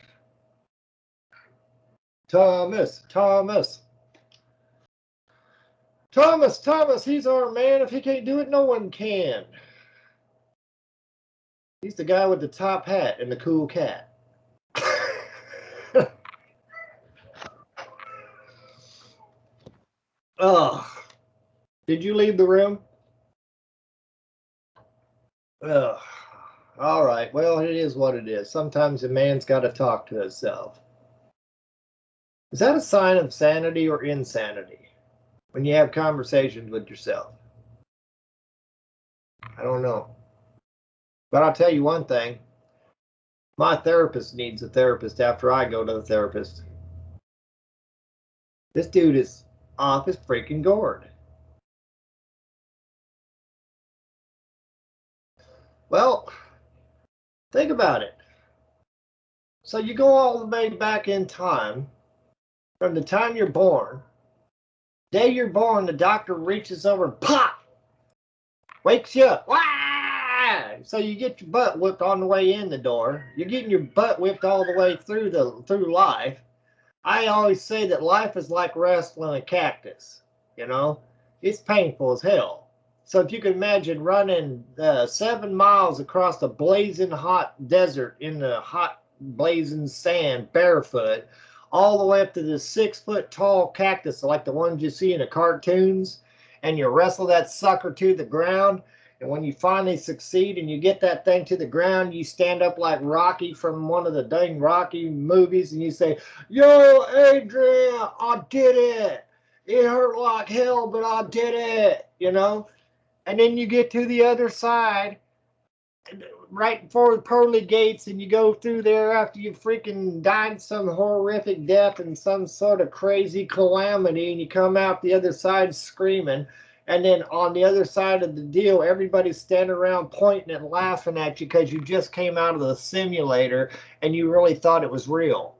Thomas, he's our man. If he can't do it, no one can. He's the guy with the top hat and the cool cat. Oh, did you leave the room? Ugh. All right. Well, it is what it is. Sometimes a man's got to talk to himself. Is that a sign of sanity or insanity when you have conversations with yourself? I don't know. But I'll tell you one thing. My therapist needs a therapist after I go to the therapist. This dude is off his freaking gourd. Well, think about it. So you go all the way back in time, from the time you're born. Day you're born, the doctor reaches over and pop, wakes you up. Wah! So you get your butt whipped on the way in the door. You're getting your butt whipped all the way through life. I always say that life is like wrestling a cactus. You know, it's painful as hell. So if you can imagine running 7 miles across the blazing hot desert in the hot blazing sand barefoot, all the way up to this 6 foot tall cactus like the ones you see in the cartoons, and you wrestle that sucker to the ground. And when you finally succeed and you get that thing to the ground, you stand up like Rocky from one of the dang Rocky movies and you say, yo, Adrian, I did it. It hurt like hell, but I did it, you know? And then you get to the other side, right before the pearly gates, and you go through there after you freaking died some horrific death and some sort of crazy calamity, and you come out the other side screaming. And then on the other side of the deal, everybody's standing around pointing and laughing at you because you just came out of the simulator and you really thought it was real.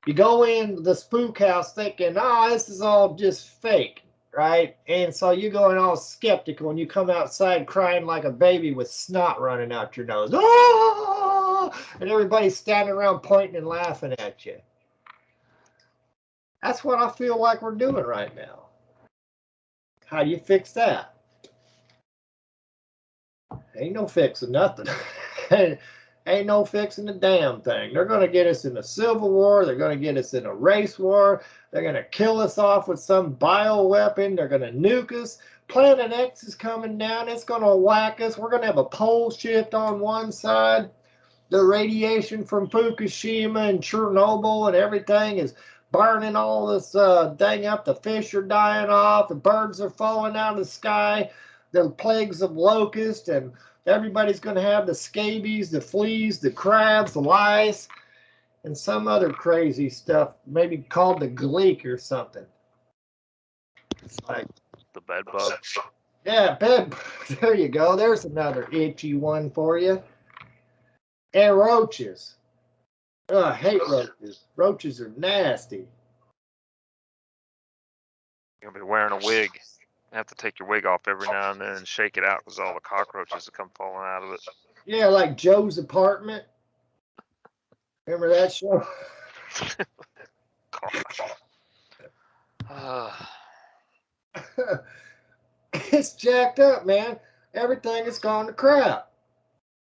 You go in the spook house thinking, oh, this is all just fake, right? And so you're going all skeptical and you come outside crying like a baby with snot running out your nose. Oh! And everybody's standing around pointing and laughing at you. That's what I feel like we're doing right now. How do you fix that? Ain't no fixing nothing. And Ain't no fixing a damn thing. They're going to get us in a civil war. They're going to get us in a race war. They're going to kill us off with some bioweapon. They're going to nuke us. Planet X is coming down. It's going to whack us. We're going to have a pole shift on one side. The radiation from Fukushima and Chernobyl and everything is burning all this dang up. The fish are dying off. The birds are falling out of the sky. The plagues of locusts, and everybody's going to have the scabies, the fleas, the crabs, the lice, and some other crazy stuff, maybe called the gleek or something. It's like the bed bug. Yeah, bed. There you go. There's another itchy one for you. And roaches. Oh, I hate roaches. Roaches are nasty. You're gonna be wearing a wig. You have to take your wig off every now and then and shake it out because all the cockroaches will come falling out of it. Yeah, like Joe's Apartment. Remember that show? It's jacked up, man. Everything has gone to crap.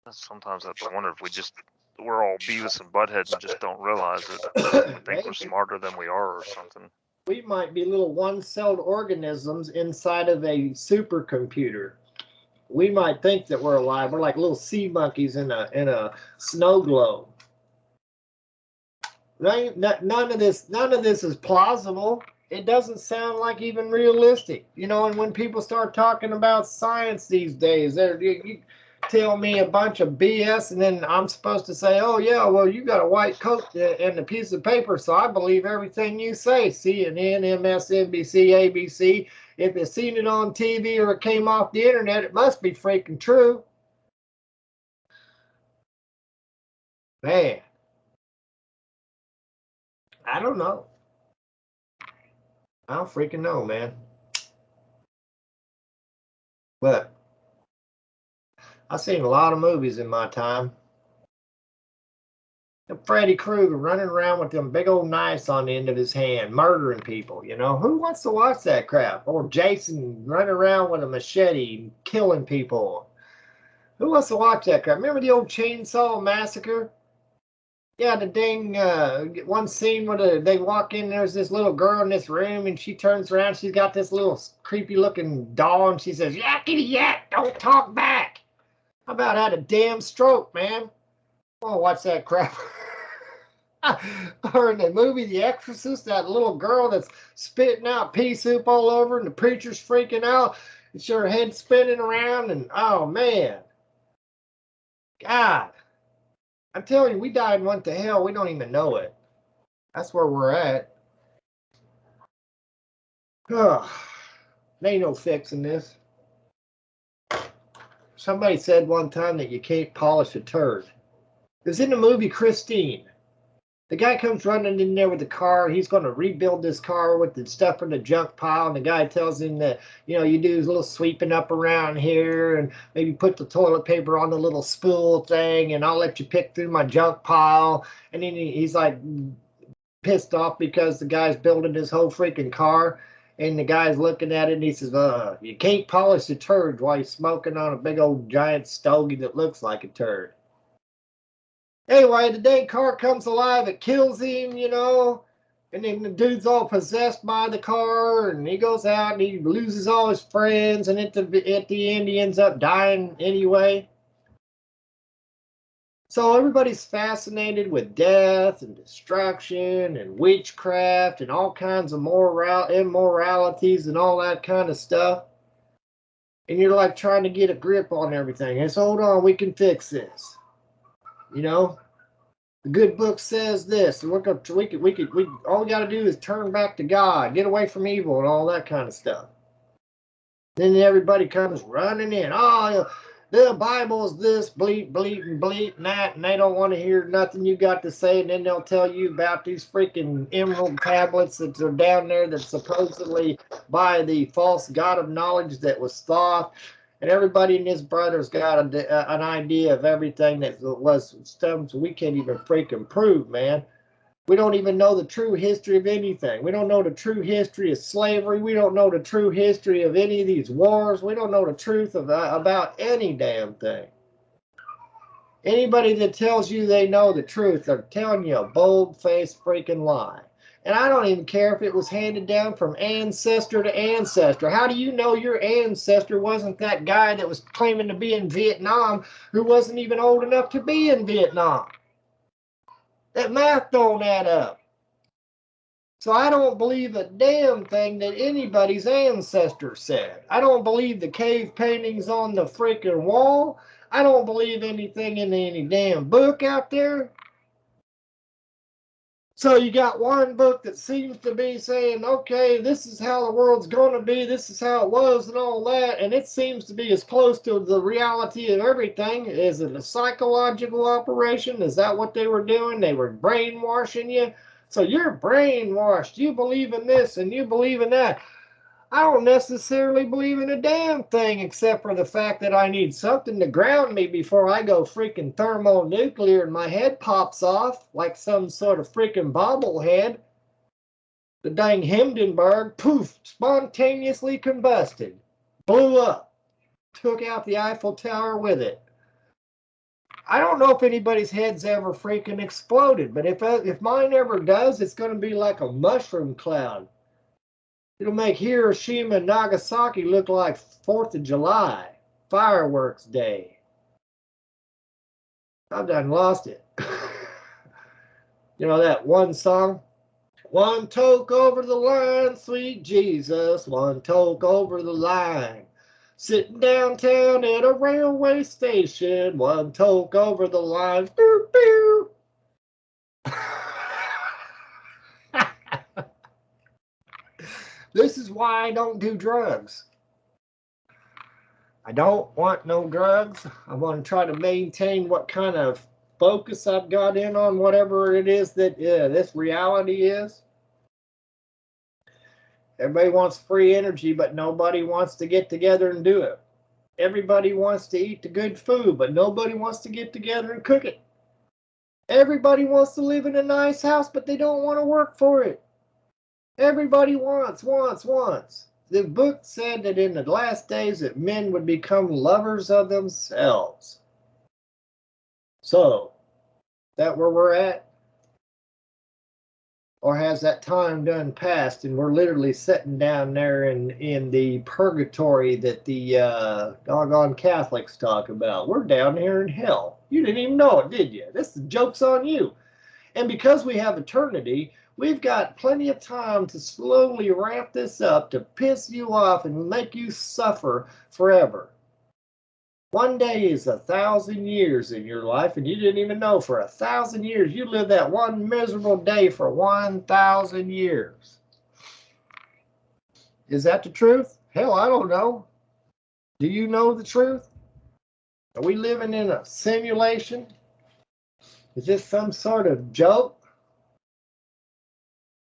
Sometimes I have to wonder if we're all Beavis and Butthead and just don't realize it. I think we're smarter than we are or something. We might be little one-celled organisms inside of a supercomputer. We might think that we're alive. We're like little sea monkeys in a snow globe. None of this is plausible. It doesn't sound like even realistic. You know, and when people start talking about science these days, you tell me a bunch of BS, and then I'm supposed to say, oh, yeah, well, you got a white coat and a piece of paper, so I believe everything you say. CNN, MSNBC, ABC. If you've seen it on TV or it came off the internet, it must be freaking true. Man. I don't know. I don't freaking know, man. But I've seen a lot of movies in my time. And Freddy Krueger running around with them big old knives on the end of his hand, murdering people, you know. Who wants to watch that crap? Or Jason running around with a machete, killing people. Who wants to watch that crap? Remember the old Chainsaw Massacre? Yeah, the dang one scene where they walk in, there's this little girl in this room, and she turns around, she's got this little creepy looking doll, and she says, yakety yak, don't talk back. How about had a damn stroke, man? I want to watch that crap. Or in the movie The Exorcist, that little girl that's spitting out pea soup all over, and the preacher's freaking out, and her head spinning around, and oh man. God. I'm telling you, we died and went to hell. We don't even know it. That's where we're at. There ain't no fixing this. Somebody said one time that you can't polish a turd. It was in the movie Christine. The guy comes running in there with the car. He's going to rebuild this car with the stuff in the junk pile. And the guy tells him that, you know, you do a little sweeping up around here and maybe put the toilet paper on the little spool thing, and I'll let you pick through my junk pile. And then he's like pissed off because the guy's building his whole freaking car. And the guy's looking at it and he says, you can't polish the turd while you're smoking on a big old giant stogie that looks like a turd. Anyway, the dang car comes alive, it kills him, you know, and then the dude's all possessed by the car, and he goes out and he loses all his friends, and at the end he ends up dying anyway. So everybody's fascinated with death and destruction and witchcraft and all kinds of immoralities and all that kind of stuff. And you're like trying to get a grip on everything. And so hold on, we can fix this. You know, the good book says this, and all we got to do is turn back to God, get away from evil, and all that kind of stuff. Then everybody comes running in. Oh, the Bible's this, bleep, bleep, and bleep, and that, and they don't want to hear nothing you got to say, and then they'll tell you about these freaking emerald tablets that are down there that supposedly by the false god of knowledge that was Thoth. And everybody and his brother's got an idea of everything that was stuff we can't even freaking prove, man. We don't even know the true history of anything. We don't know the true history of slavery. We don't know the true history of any of these wars. We don't know the truth of about any damn thing. Anybody that tells you they know the truth, they're telling you a bold-faced freaking lie. And I don't even care if it was handed down from ancestor to ancestor. How do you know your ancestor wasn't that guy that was claiming to be in Vietnam who wasn't even old enough to be in Vietnam? That math don't add up. So I don't believe a damn thing that anybody's ancestor said. I don't believe the cave paintings on the freaking wall. I don't believe anything in any damn book out there. So you got one book that seems to be saying, okay, this is how the world's going to be, this is how it was and all that, and it seems to be as close to the reality of everything. Is it a psychological operation? Is that what they were doing? They were brainwashing you? So you're brainwashed. You believe in this and you believe in that. I don't necessarily believe in a damn thing except for the fact that I need something to ground me before I go freaking thermonuclear and my head pops off like some sort of freaking bobblehead. The dang Hindenburg, poof, spontaneously combusted, blew up, took out the Eiffel Tower with it. I don't know if anybody's head's ever freaking exploded, but if mine ever does, it's going to be like a mushroom cloud. It'll make Hiroshima and Nagasaki look like 4th of July, fireworks day. I've done lost it. You know that one song? One toke over the line, sweet Jesus, one toke over the line. Sitting downtown at a railway station, one toke over the line. Boo, boo. This is why I don't do drugs. I don't want no drugs. I want to try to maintain what kind of focus I've got in on whatever it is that this reality is. Everybody wants free energy, but nobody wants to get together and do it. Everybody wants to eat the good food, but nobody wants to get together and cook it. Everybody wants to live in a nice house, but they don't want to work for it. Everybody wants. The book said that in the last days that men would become lovers of themselves. So, is that where we're at? Or has that time done passed and we're literally sitting down there in the purgatory that the doggone Catholics talk about? We're down here in hell. You didn't even know it, did you? This joke's on you. And because we have eternity, we've got plenty of time to slowly ramp this up to piss you off and make you suffer forever. One day is 1,000 years in your life, and you didn't even know. For 1,000 years, you lived that one miserable day for 1,000 years. Is that the truth? Hell, I don't know. Do you know the truth? Are we living in a simulation? Is this some sort of joke?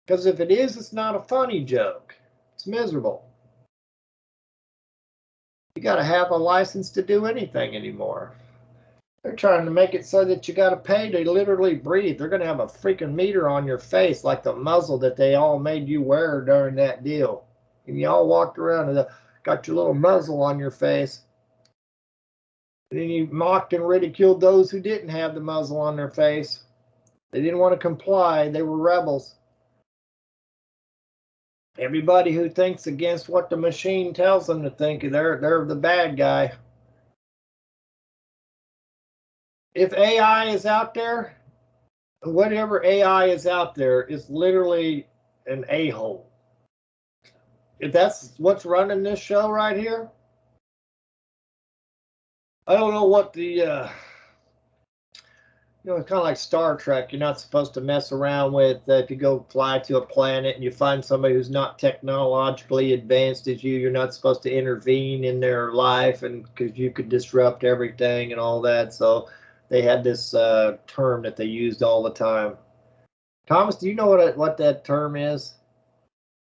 Because if it is, it's not a funny joke. It's miserable. You got to have a license to do anything anymore. They're trying to make it so that you got to pay to literally breathe. They're going to have a freaking meter on your face like the muzzle that they all made you wear during that deal. And you all walked around and got your little muzzle on your face. And then you mocked and ridiculed those who didn't have the muzzle on their face. They didn't want to comply. They were rebels. Everybody who thinks against what the machine tells them to think, they're the bad guy. If AI is out there, whatever AI is out there is literally an a-hole. If that's what's running this show right here, I don't know what the it's kind of like Star Trek. You're not supposed to mess around with if you go fly to a planet and you find somebody who's not technologically advanced as you, you're not supposed to intervene in their life, and because you could disrupt everything and all that. So they had this term that they used all the time. Thomas, do you know what that term is?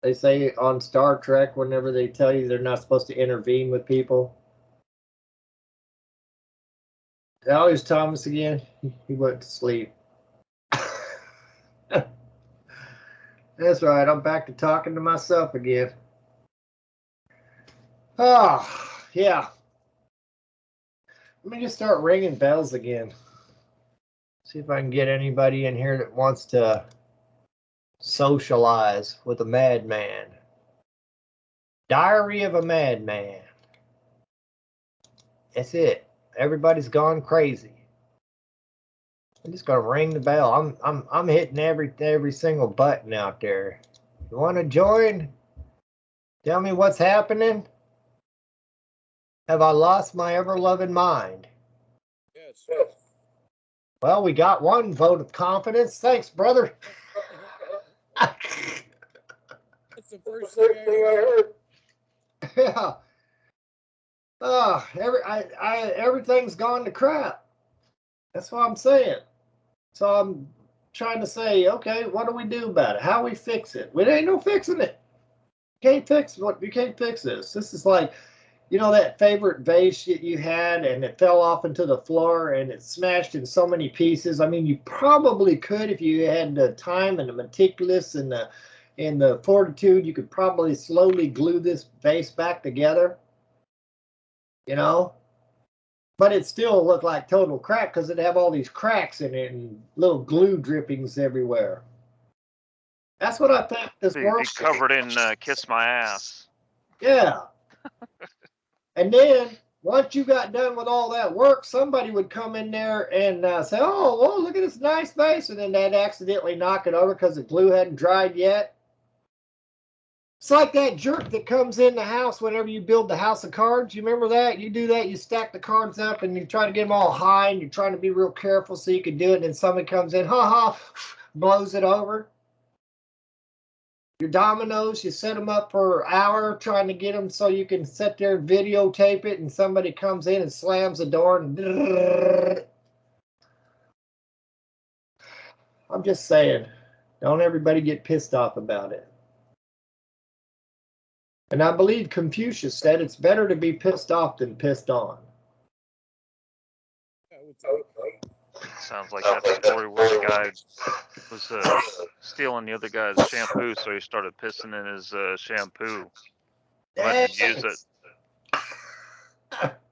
They say on Star Trek whenever they tell you they're not supposed to intervene with people. Oh, here's Thomas again. He went to sleep. That's right. I'm back to talking to myself again. Oh, yeah. Let me just start ringing bells again. See if I can get anybody in here that wants to socialize with a madman. Diary of a Madman. That's it. Everybody's gone crazy. I'm just gonna ring the bell. I'm hitting every single button out there. You want to join? Tell me what's happening. Have I lost my ever-loving mind? Yes. Well, we got one vote of confidence. Thanks, brother. That's the first thing I heard. Yeah. Everything's gone to crap. That's what I'm saying. So I'm trying to say, okay, what do we do about it? How we fix it? There ain't no fixing it. You can't fix this. This is like, you know, that favorite vase that you had and it fell off into the floor and it smashed in so many pieces. I mean, you probably could, if you had the time and the meticulous and the fortitude, you could probably slowly glue this vase back together, you know, but it still looked like total crap because it'd have all these cracks in it and little glue drippings everywhere. That's what I think this world be covered in Kiss My Ass. Yeah. And then once you got done with all that work, somebody would come in there and say, oh, well, look at this nice vase. And then they'd accidentally knock it over because the glue hadn't dried yet. It's like that jerk that comes in the house whenever you build the house of cards. You remember that? You do that, you stack the cards up and you try to get them all high and you're trying to be real careful so you can do it. And then somebody comes in, blows it over. Your dominoes, you set them up for an hour trying to get them so you can sit there and videotape it, and somebody comes in and slams the door and I'm just saying, don't everybody get pissed off about it. And I believe Confucius said it's better to be pissed off than pissed on. Sounds like that story where the guy was stealing the other guy's shampoo, so he started pissing in his shampoo. Letting him use it.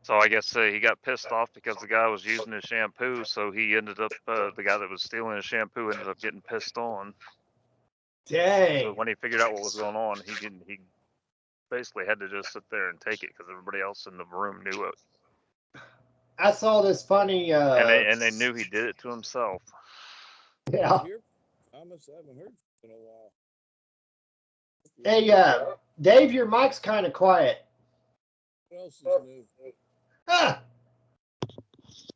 So I guess he got pissed off because the guy was using his shampoo, so he ended up, the guy that was stealing his shampoo ended up getting pissed on. Dang. So when he figured out what was going on, he basically had to just sit there and take it because everybody else in the room knew it. I saw this funny. And they knew he did it to himself. Yeah. Thomas, I haven't heard in a while. Hey, Dave, your mic's kind of quiet. What else is new? Ah.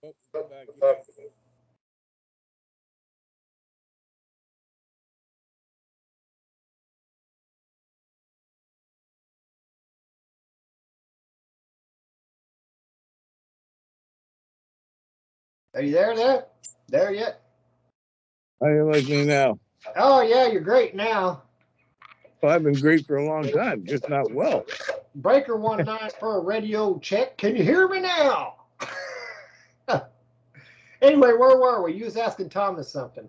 Oh, back here. Are you there? There yet? How do you like me now? Oh, yeah, you're great now. Well, I've been great for a long time, just not well. Breaker 19 for a radio check. Can you hear me now? Anyway, where were we? You was asking Thomas something.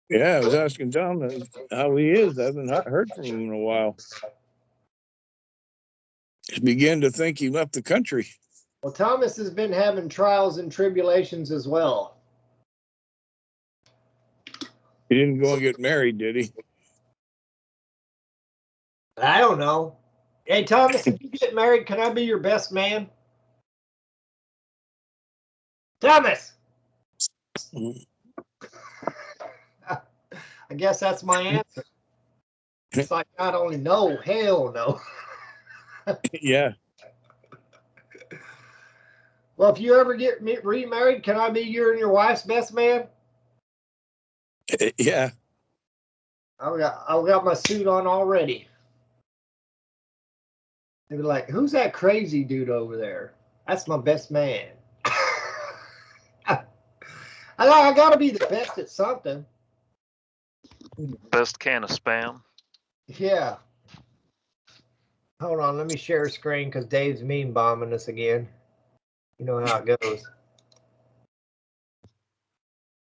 Yeah, I was asking Thomas how he is. I haven't heard from him in a while. He began to think he left the country. Well, Thomas has been having trials and tribulations as well. He didn't go and get married, did he? I don't know. Hey, Thomas, if you get married, can I be your best man? Thomas! I guess that's my answer. It's like, I don't even know. Hell no. Yeah. Well, if you ever get remarried, can I be you and your wife's best man? Yeah. I got my suit on already. They'd be like, who's that crazy dude over there? That's my best man. I gotta be the best at something. Best can of Spam. Yeah. Hold on, let me share a screen because Dave's meme bombing us again. You know how it goes.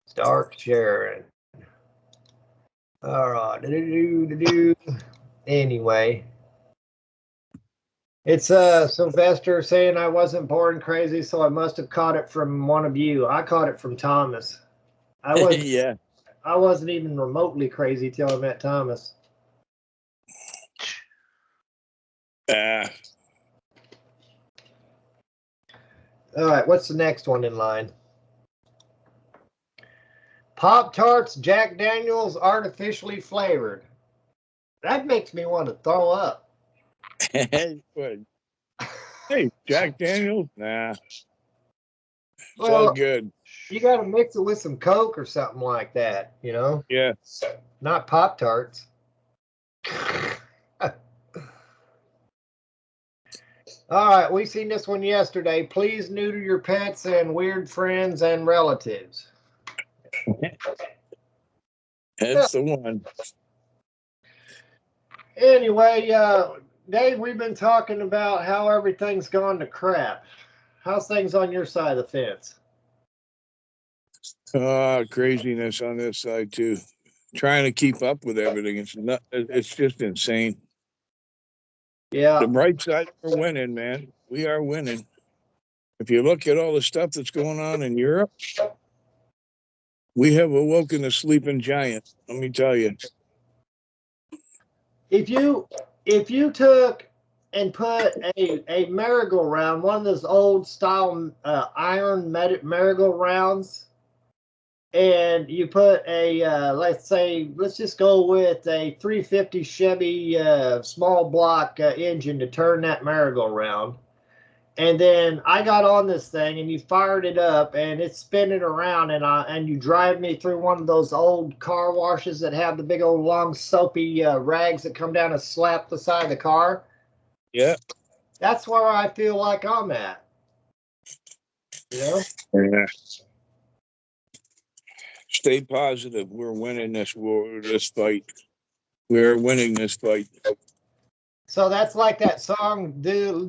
Start sharing. All right. Anyway. It's Sylvester saying I wasn't born crazy, so I must have caught it from one of you. I caught it from Thomas. I was Yeah. I wasn't even remotely crazy till I met Thomas. Ah. All right, what's the next one in line? Pop-Tarts Jack Daniels artificially flavored. That makes me want to throw up. Hey, Jack Daniels? Nah. It's Well, all good. You got to mix it with some Coke or something like that, you know? Yeah. Not Pop-Tarts. All right, we seen this one yesterday. Please neuter your pets and weird friends and relatives. That's the one. Anyway, Dave, we've been talking about how everything's gone to crap. How's things on your side of the fence? Craziness on this side too. Trying to keep up with everything. It's just insane. Yeah. The bright side, we're winning, man. We are winning. If you look at all the stuff that's going on in Europe, we have awoken a sleeping giant. Let me tell you. If you took and put a merry-go-round, one of those old style iron merry-go-rounds, and you put a let's just go with a 350 Chevy small block engine to turn that merry-go-round, and then I got on this thing and you fired it up and it's spinning around, and you drive me through one of those old car washes that have the big old long soapy rags that come down and slap the side of the car. Yeah. That's where I feel like I'm at. You know? Yeah. Stay positive. We're winning this war, this fight. We're winning this fight. So that's like that song,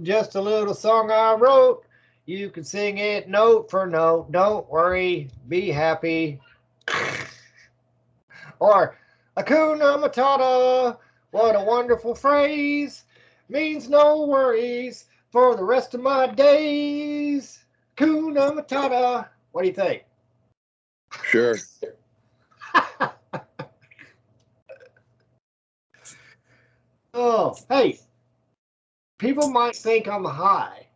just a little song I wrote. You can sing it note for note. Don't worry, be happy. Or Hakuna Matata, what a wonderful phrase. Means no worries for the rest of my days. Hakuna Matata. What do you think? Sure. Oh, hey, people might think I'm high.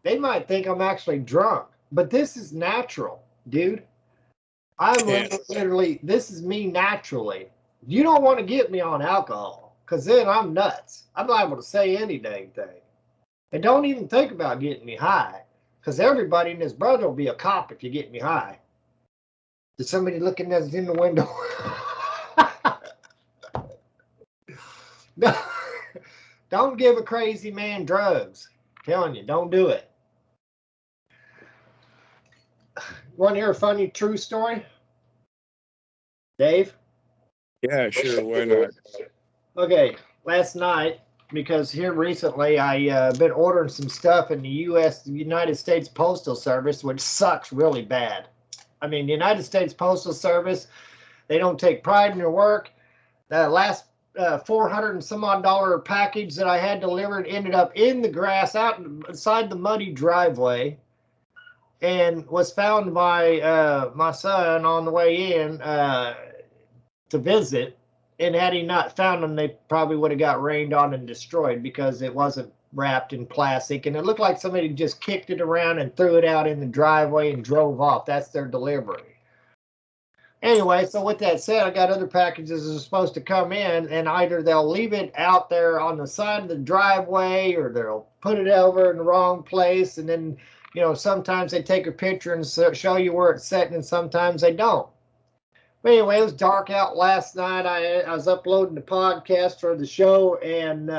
They might think I'm actually drunk, but this is natural, dude. I'm literally, this is me naturally. You don't want to get me on alcohol, because then I'm nuts. I'm liable to say any dang thing. And don't even think about getting me high, because everybody and his brother will be a cop if you get me high. There's somebody looking at us in the window. No, don't give a crazy man drugs. I'm telling you, don't do it. Want to hear a funny true story? Dave? Yeah, sure. Why not? Okay, last night, because here recently I've been ordering some stuff in the United States Postal Service, which sucks really bad. I mean, the United States Postal Service, they don't take pride in their work. The last $400 and some odd package that I had delivered ended up in the grass out inside the muddy driveway, and was found by my son on the way in to visit. And had he not found them, they probably would have got rained on and destroyed, because it wasn't wrapped in plastic, and it looked like somebody just kicked it around and threw it out in the driveway and drove off. That's their delivery. Anyway, so with that said, I got other packages that are supposed to come in, and either they'll leave it out there on the side of the driveway, or they'll put it over in the wrong place, and then, you know, sometimes they take a picture and show you where it's sitting, and sometimes they don't. But anyway, it was dark out last night. I was uploading the podcast for the show, and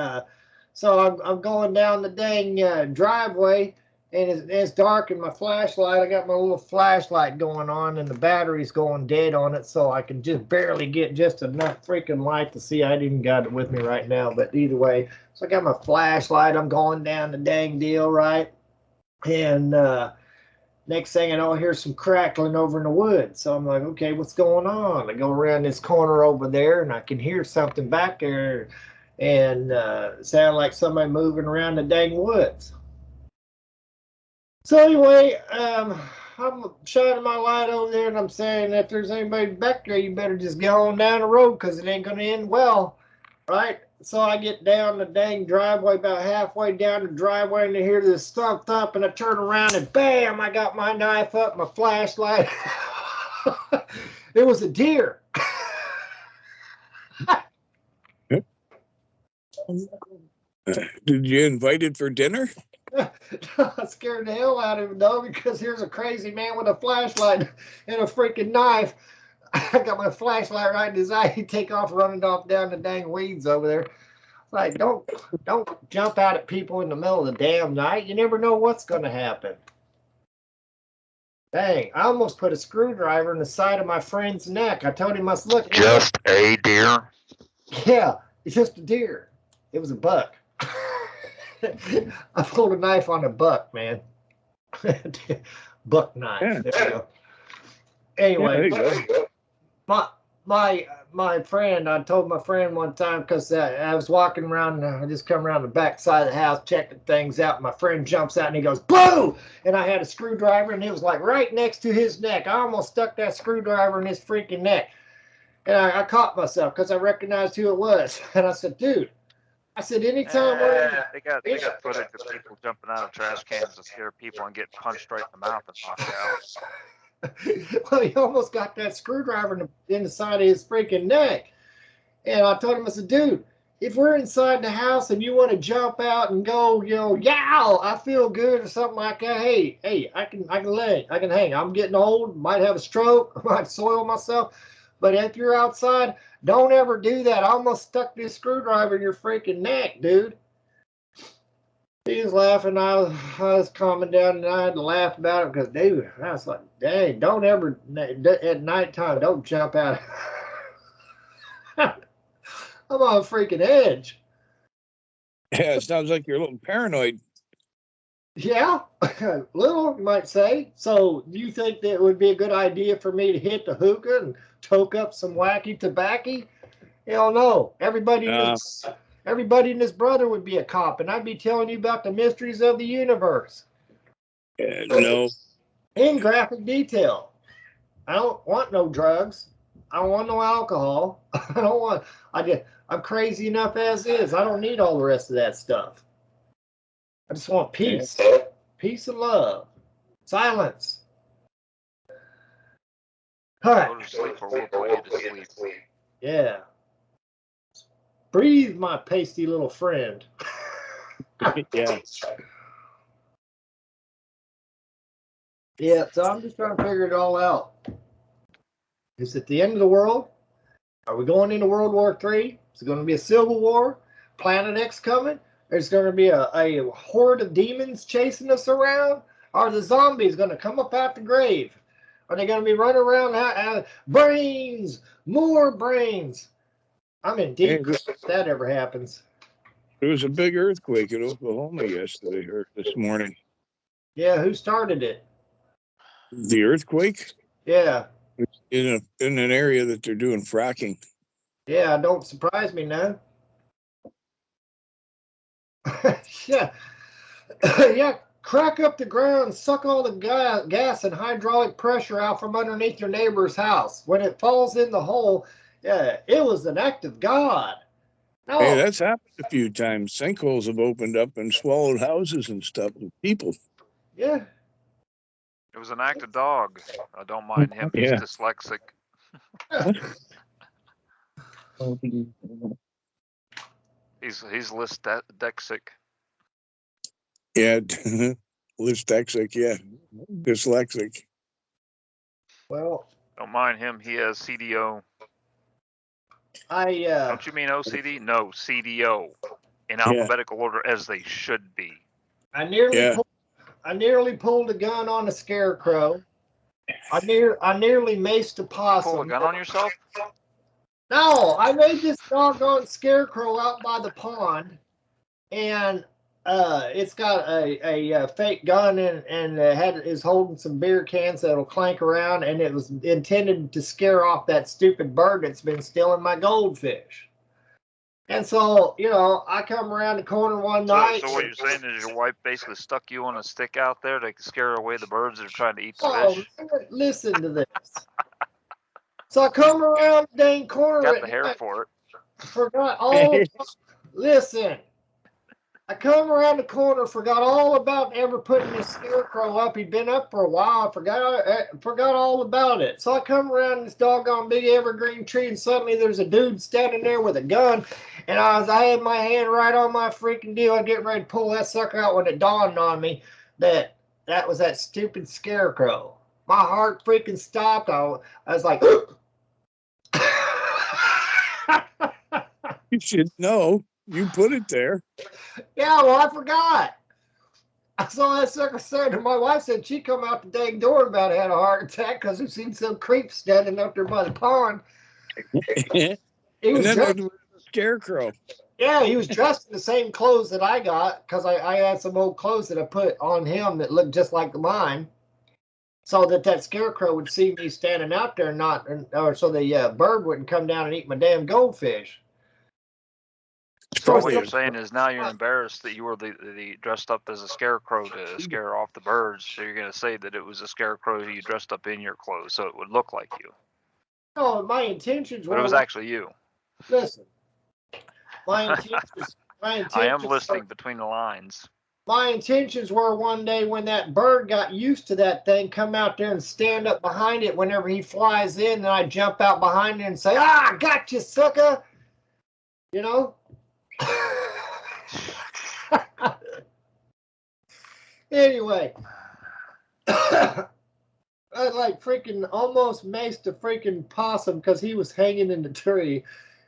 so I'm going down the dang driveway, and it's dark, and my flashlight, I got my little flashlight going on, and the battery's going dead on it, so I can just barely get just enough freaking light to see. I didn't even got it with me right now, but either way, so I got my flashlight. I'm going down the dang deal, right? And next thing I know, I hear some crackling over in the woods. So I'm like, okay, what's going on? I go around this corner over there, and I can hear something back there, and sound like somebody moving around the dang woods. So anyway, I'm shining my light over there, and I'm saying, if there's anybody back there, you better just get on down the road, because it ain't going to end well, right? So I get down the dang driveway, about halfway down the driveway, and I hear this thump, and I turn around, and bam, I got my knife up, my flashlight. It was a deer. Did you invite it for dinner? I scared the hell out of him, though, because here's a crazy man with a flashlight and a freaking knife. I got my flashlight right in his eye. He take off running off down the dang weeds over there. Like, don't jump out at people in the middle of the damn night. You never know what's going to happen. Dang, I almost put a screwdriver in the side of my friend's neck. I told him, I said, look. Just a deer? Yeah, it's just a deer. It was a buck. I pulled a knife on a buck, man. Buck knife. Yeah. There you go. Anyway, Yeah, there you go. my friend, I told my friend one time, because I was walking around, I just come around the back side of the house checking things out. My friend jumps out and he goes, "Boo!" And I had a screwdriver, and it was like right next to his neck. I almost stuck that screwdriver in his freaking neck. And I caught myself because I recognized who it was. And I said, dude, I said, anytime they got footage of people jumping out of trash cans to scare people and get punched right in the mouth and knocked out. Well, he almost got that screwdriver in the side of his freaking neck. And I told him, I said, dude, if we're inside the house and you want to jump out and go, yow, I feel good or something like that, hey, I can hang. I'm getting old, might have a stroke, might soil myself. But if you're outside, don't ever do that. I almost stuck this screwdriver in your freaking neck, dude. He was laughing. I was calming down, and I had to laugh about it because, dude, I was like, dang, don't ever, at nighttime, don't jump out. I'm on a freaking edge. Yeah, it sounds like you're a little paranoid. Yeah, little, you might say. So do you think that it would be a good idea for me to hit the hookah and toke up some wacky tobacco? Hell no. Everybody and his brother would be a cop, and I'd be telling you about the mysteries of the universe. No. In graphic detail. I don't want no drugs. I don't want no alcohol. I'm crazy enough as is. I don't need all the rest of that stuff. I just want peace. Peace and love. Silence. All right. Go to sleep or we'll put you to sleep. Yeah. Breathe, my pasty little friend. Yeah. Yeah, so I'm just trying to figure it all out. Is it the end of the world? Are we going into World War III? Is it going to be a civil war? Planet X coming? There's going to be a horde of demons chasing us around? Are the zombies going to come up out the grave? Are they going to be running around? Brains! More brains! I'm in deep if that ever happens. There was a big earthquake in Oklahoma yesterday or this morning. Yeah, who started it? The earthquake? Yeah. In an area that they're doing fracking. Yeah, don't surprise me now. Yeah. Yeah, crack up the ground, suck all the gas and hydraulic pressure out from underneath your neighbor's house. When it falls in the hole, yeah, it was an act of God. No. Hey, that's happened a few times. Sinkholes have opened up and swallowed houses and stuff with people. Yeah. It was an act of dog. I don't mind him. He's dyslexic. He's dyslexic. Yeah, dyslexic. Yeah, dyslexic. Well, don't mind him. He has CDO. Don't you mean OCD? No, CDO. In alphabetical order, as they should be. I nearly pulled a gun on a scarecrow. I nearly maced a possum. Pull a gun on yourself? No, I made this doggone scarecrow out by the pond, and it's got a fake gun and is holding some beer cans that'll clank around, and it was intended to scare off that stupid bird that's been stealing my goldfish. And so, you know, I come around the corner one night. So what you're saying is your wife basically stuck you on a stick out there to scare away the birds that are trying to eat the fish? Man, listen to this. So I come around the dang corner. Got the hair for it. Forgot all. Listen. I come around the corner, forgot all about ever putting this scarecrow up. He'd been up for a while. I forgot all about it. So I come around this doggone big evergreen tree, and suddenly there's a dude standing there with a gun. And I had my hand right on my freaking deal. I get ready to pull that sucker out when it dawned on me that was that stupid scarecrow. My heart freaking stopped. I was like, you should know. You put it there. Yeah, well, I forgot. I saw that sucker standing, and my wife said she come out the dang door and about had a heart attack because we've seen some creep standing up there by the pond. He was dressed, a scarecrow. Yeah, he was dressed in the same clothes that I got because I had some old clothes that I put on him that looked just like mine, so that scarecrow would see me standing out there, or so the bird wouldn't come down and eat my damn goldfish. So what you're saying is now you're embarrassed that you were the dressed up as a scarecrow to scare off the birds. So you're going to say that it was a scarecrow you dressed up in your clothes so it would look like you. No, my intentions were. But it was actually you. Listen, my intentions. I am listening between the lines. My intentions were one day when that bird got used to that thing, come out there and stand up behind it whenever he flies in, and I jump out behind it and say, "Ah, got you, sucker!" You know. Anyway, I like freaking almost maced a freaking possum because he was hanging in the tree,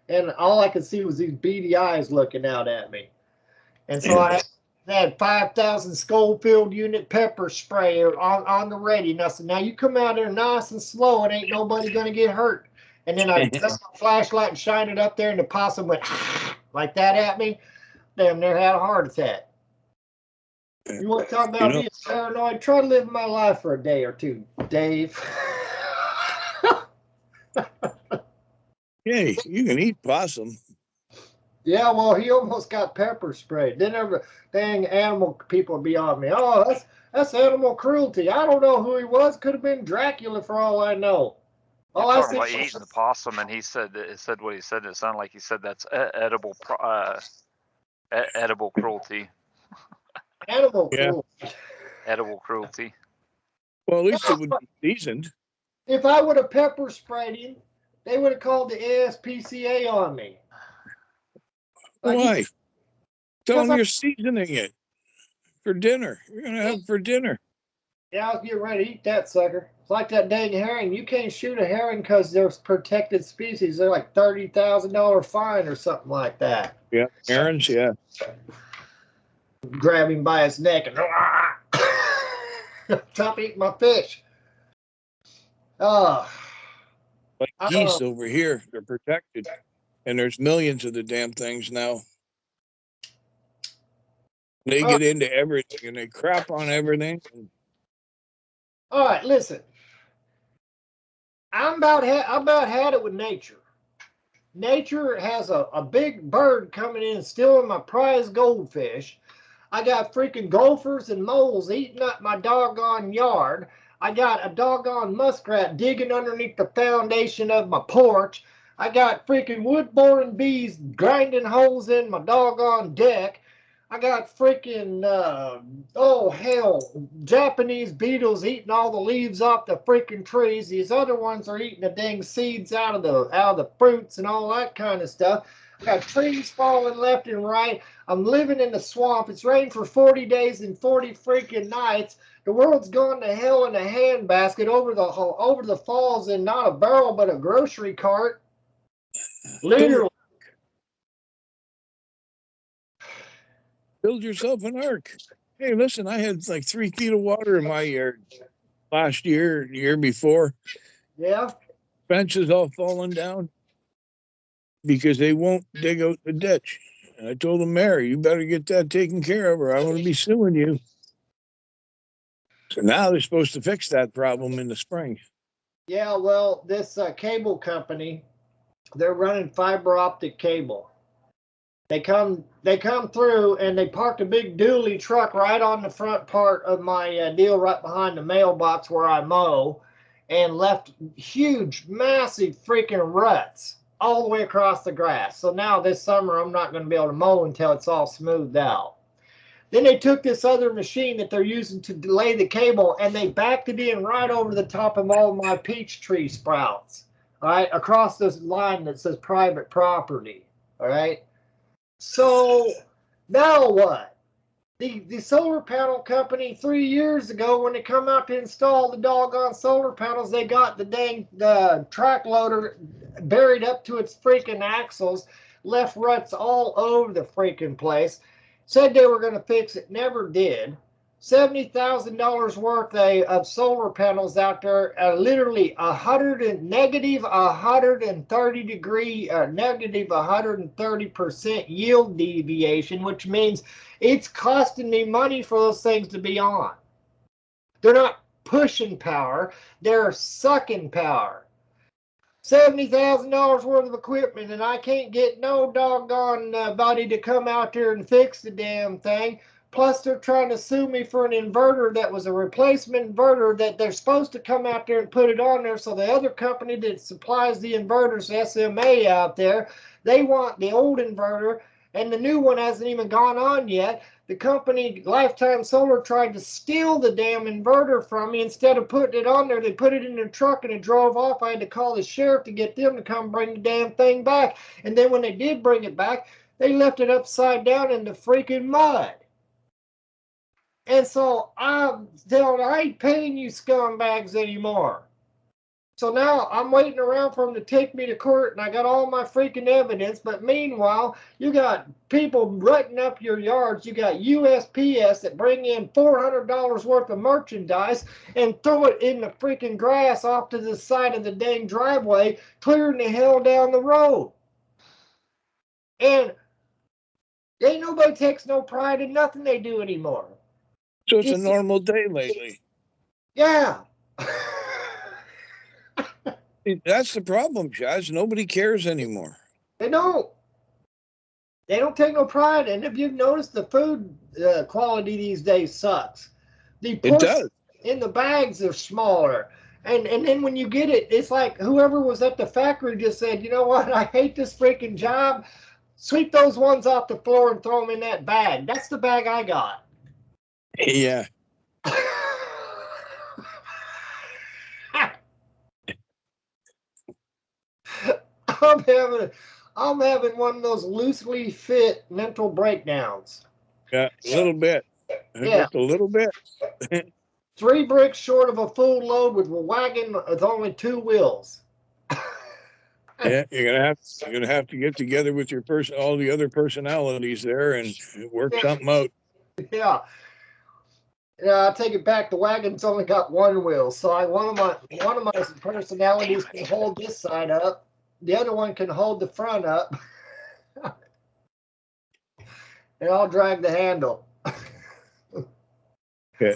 and all I could see was these beady eyes looking out at me. And so I had 5,000 Schofield unit pepper spray on the ready. And I said, now you come out there nice and slow. It ain't nobody going to get hurt. And then I took my flashlight and shined it up there, and the possum went like that at me. Damn near had a heart attack. You want to talk about being paranoid? Try to live my life for a day or two, Dave. Hey, you can eat possum. Yeah, well, he almost got pepper sprayed. Then every dang animal people would be on me. Oh, that's animal cruelty. I don't know who he was. Could have been Dracula for all I know. Oh, I talking about eating the possum, and he said what he said. It sounded like he said that's edible cruelty. Animal cruelty. Edible cruelty. Well, at least it would be seasoned. If I would have pepper sprayed him, they would have called the ASPCA on me. Why? Tell them you're seasoning it for dinner. You're going to have it for dinner. Yeah, I was getting ready to eat that sucker. It's like that dang herring. You can't shoot a herring because they're protected species. They're like $30,000 fine or something like that. Yeah, herons, yeah. Grab him by his neck and stop eating my fish. Like geese over here, they're protected. And there's millions of the damn things now. They get into everything and they crap on everything. All right, listen. I'm about had it with nature. Nature has a big bird coming in stealing my prize goldfish. I got freaking gophers and moles eating up my doggone yard. I got a doggone muskrat digging underneath the foundation of my porch. I got freaking wood-boring bees grinding holes in my doggone deck. I got freaking, Japanese beetles eating all the leaves off the freaking trees. These other ones are eating the dang seeds out of the fruits and all that kind of stuff. I got trees falling left and right. I'm living in the swamp. It's rained for 40 days and 40 freaking nights. The world's gone to hell in a handbasket over the falls in not a barrel but a grocery cart. Literally. Build yourself an ark. Hey, listen, I had like 3 feet of water in my yard last year, the year before. Yeah. Fences all falling down because they won't dig out the ditch. And I told the mayor, you better get that taken care of or I'm going to be suing you. So now they're supposed to fix that problem in the spring. Yeah, well, this cable company, they're running fiber optic cable. They come through and they parked a big dually truck right on the front part of my deal, right behind the mailbox where I mow, and left huge, massive freaking ruts all the way across the grass. So now this summer I'm not going to be able to mow until it's all smoothed out. Then they took this other machine that they're using to lay the cable and they backed it in right over the top of all my peach tree sprouts, all right, across this line that says private property, all right. So now what? The solar panel company 3 years ago, when they come out to install the doggone solar panels, they got the track loader buried up to its freaking axles, left ruts all over the freaking place. Said they were going to fix it, never did. $70,000 worth of solar panels out there, literally negative 130% yield deviation, which means it's costing me money for those things to be on. They're not pushing power, they're sucking power. $70,000 worth of equipment, and I can't get no doggone body to come out there and fix the damn thing. Plus, they're trying to sue me for an inverter that was a replacement inverter that they're supposed to come out there and put it on there. So the other company that supplies the inverters, SMA out there, they want the old inverter, and the new one hasn't even gone on yet. The company, Lifetime Solar, tried to steal the damn inverter from me. Instead of putting it on there, they put it in their truck and it drove off. I had to call the sheriff to get them to come bring the damn thing back. And then when they did bring it back, they left it upside down in the freaking mud. And so I'm telling, I ain't paying you scumbags anymore. So now I'm waiting around for them to take me to court, and I got all my freaking evidence. But meanwhile, you got people rutting up your yards. You got USPS that bring in $400 worth of merchandise and throw it in the freaking grass off to the side of the dang driveway, clearing the hell down the road. And ain't nobody takes no pride in nothing they do anymore. So it's a normal day lately. Yeah. That's the problem, Chaz. Nobody cares anymore. They don't. They don't take no pride. And if you've noticed, the food quality these days sucks. It does. In the bags are smaller. And then when you get it, it's like whoever was at the factory just said, you know what, I hate this freaking job. Sweep those ones off the floor and throw them in that bag. That's the bag I got. Yeah. I'm having one of those loosely fit mental breakdowns. Yeah, a little bit. Yeah. Just a little bit. 3 bricks short of a full load with a wagon with only 2 wheels. Yeah, you're gonna have to get together with your all the other personalities there and work something out. Yeah. I take it back. The wagon's only got 1 wheel, so one of my personalities can hold this side up. The other one can hold the front up, and I'll drag the handle. Yeah.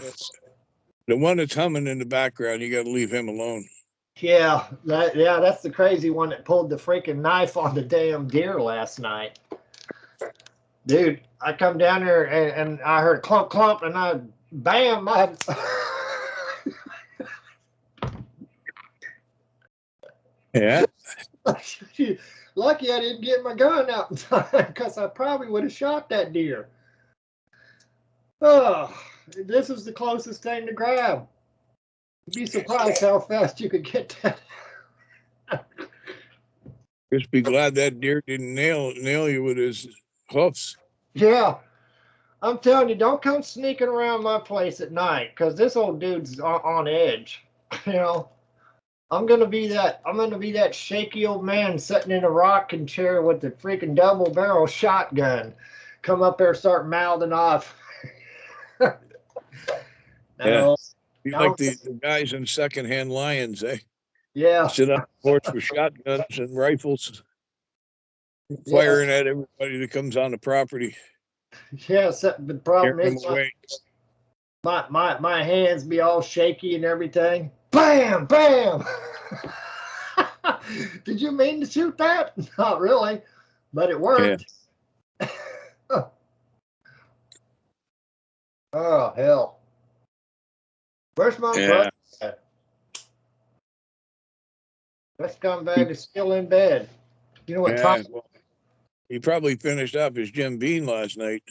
The one that's humming in the background, you got to leave him alone. Yeah, that's the crazy one that pulled the freaking knife on the damn deer last night. Dude, I come down there and I heard a clump, clump, and I, bam, Yeah. Lucky I didn't get my gun out in time, because I probably would have shot that deer. Oh, this was the closest thing to grab. You'd be surprised how fast you could get that. Just be glad that deer didn't nail you with his hoofs. Yeah. I'm telling you, don't come sneaking around my place at night, because this old dude's on edge. You know, I'm gonna be that shaky old man sitting in a rocking chair with the freaking double barrel shotgun. Come up there, start mouthing off. Yeah. Be like the guys in secondhand lions, eh? Yeah. Sit on the porch with shotguns and rifles, firing at everybody that comes on the property. Yes, the problem is my hands be all shaky and everything. Bam, bam. Did you mean to shoot that? Not really, but it worked. Yeah. Oh, hell. Where's my brother at? That scumbag is still in bed. You know what time? Well, he probably finished up his Jim Beam last night.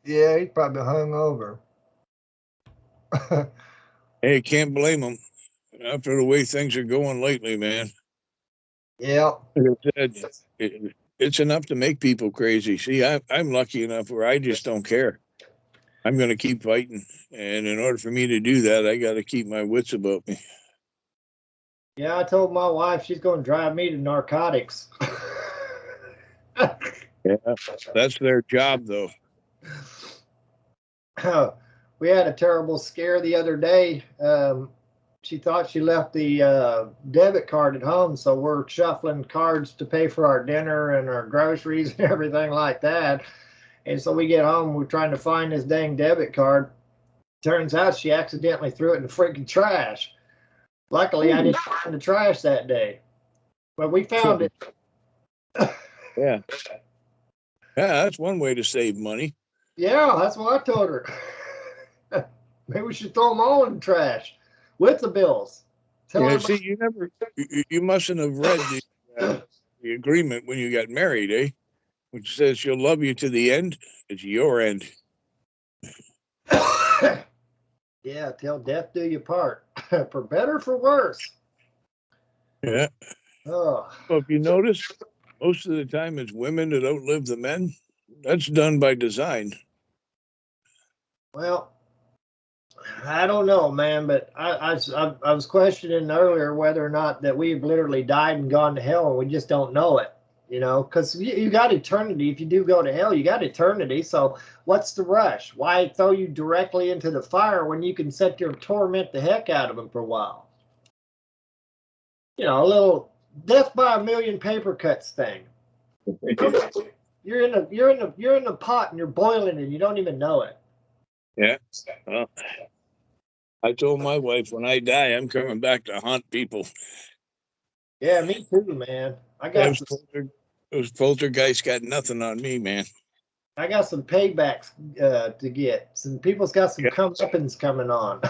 Yeah, he's probably hung over. Hey, can't blame him after the way things are going lately, man. Yeah. Like I said, it's enough to make people crazy. See, I'm lucky enough where I just don't care. I'm going to keep fighting. And in order for me to do that, I got to keep my wits about me. Yeah, I told my wife she's going to drive me to narcotics. Yeah, that's their job, though. We had a terrible scare the other day. She thought she left the debit card at home, so we're shuffling cards to pay for our dinner and our groceries and everything like that. And so we get home, we're trying to find this dang debit card. Turns out she accidentally threw it in the freaking trash. Luckily, I didn't find the trash that day, but we found it. Yeah. Yeah, that's one way to save money. Yeah, that's what I told her. Maybe we should throw them all in the trash with the bills. See, you mustn't have read the agreement when you got married, eh? Which says she'll love you to the end. It's your end. Yeah, till death do you part, for better or for worse. Yeah. Oh. Well, if you notice, most of the time it's women that outlive the men. That's done by design. Well, I don't know, man, but I was questioning earlier whether or not that we've literally died and gone to hell and we just don't know it, you know, because you got eternity. If you do go to hell, you got eternity. So what's the rush? Why throw you directly into the fire when you can sit there and torment the heck out of them for a while? You know, a little death by a million paper cuts thing. You're in the pot and you're boiling and you don't even know it. Yeah. Well, I told my wife when I die, I'm coming back to haunt people. Yeah, me too, man. I got those poltergeists got nothing on me, man. I got some paybacks to get. Some people's got some comeuppance coming on.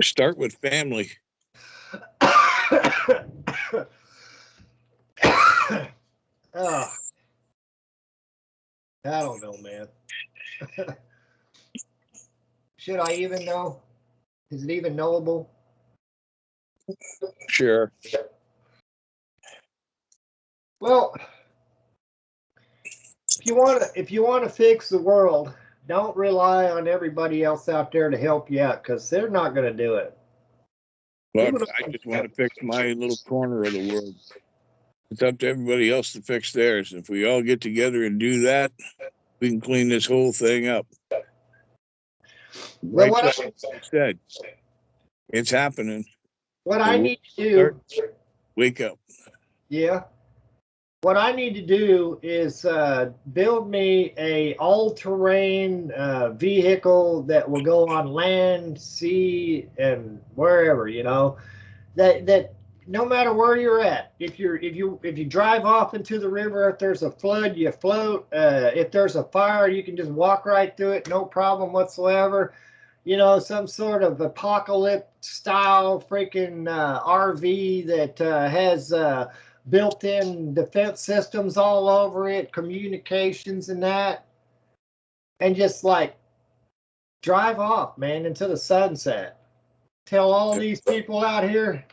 Start with family. Oh, I don't know, man. Should I even know? Is it even knowable? Sure. Well, if you want to fix the world, don't rely on everybody else out there to help you out, because they're not going to do it. Look, I just want to fix my little corner of the world. It's up to everybody else to fix theirs. If we all get together and do that, we can clean this whole thing up. Well, what I said, it's happening. What I need to do, wake up. Yeah. What I need to do is build me a all-terrain vehicle that will go on land, sea, and wherever, you know, that no matter where you're at, if you drive off into the river, if there's a flood, you float. If there's a fire, you can just walk right through it, no problem whatsoever. You know, some sort of apocalypse style freaking RV that has built-in defense systems all over it, communications and that, and just like drive off, man, into the sunset. Tell all these people out here,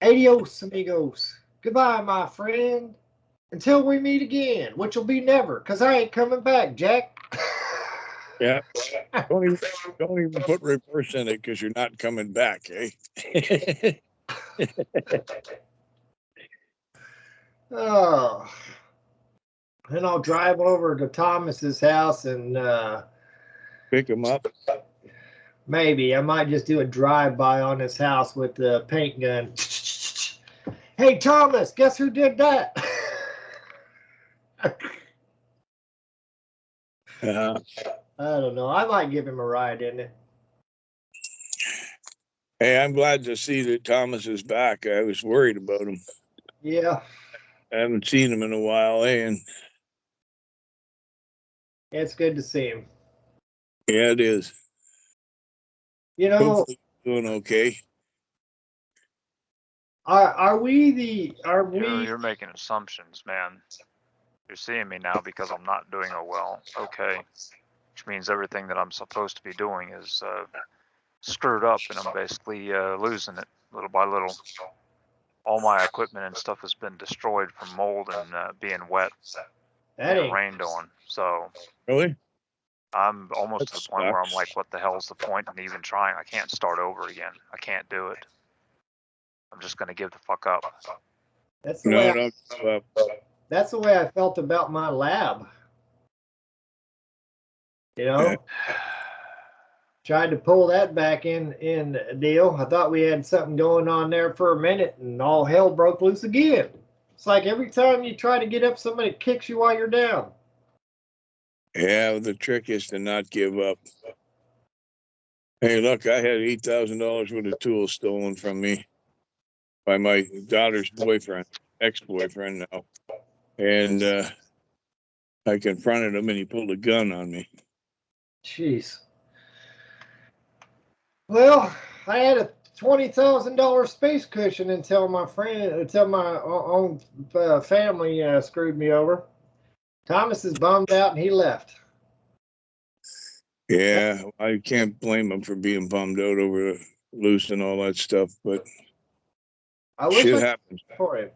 adios, amigos. Goodbye, my friend. Until we meet again, which will be never, because I ain't coming back, Jack. Yeah. Don't even put reverse in it, because you're not coming back, eh? Oh. Then I'll drive over to Thomas's house and pick him up. Maybe I might just do a drive-by on his house with the paint gun. Hey, Thomas, guess who did that? I don't know. I might give him a ride in it. Hey, I'm glad to see that Thomas is back. I was worried about him. Yeah. I haven't seen him in a while, and It's good to see him. Yeah, it is. You know, hopefully doing okay. Are we? You're making assumptions, man. You're seeing me now because I'm not doing oh well. Okay. Which means everything that I'm supposed to be doing is screwed up, and I'm basically losing it little by little. All my equipment and stuff has been destroyed from mold and being wet, being rained on. So really, I'm almost to the point where I'm like, what the hell's the point in even trying? I can't start over again. I can't do it. I'm just gonna give the fuck up. That's the way that's the way I felt about my lab. You know, tried to pull that back in deal. I thought we had something going on there for a minute, and all hell broke loose again. It's like every time you try to get up, somebody kicks you while you're down. Yeah, the trick is to not give up. Hey, look, I had $8,000 worth of tools stolen from me by my daughter's boyfriend, ex-boyfriend now. And I confronted him and he pulled a gun on me. Jeez. Well, I had a $20,000 space cushion until my own family screwed me over. Thomas is bummed out and he left. Yeah, I can't blame him for being bummed out over losing all that stuff, but shit happens for him.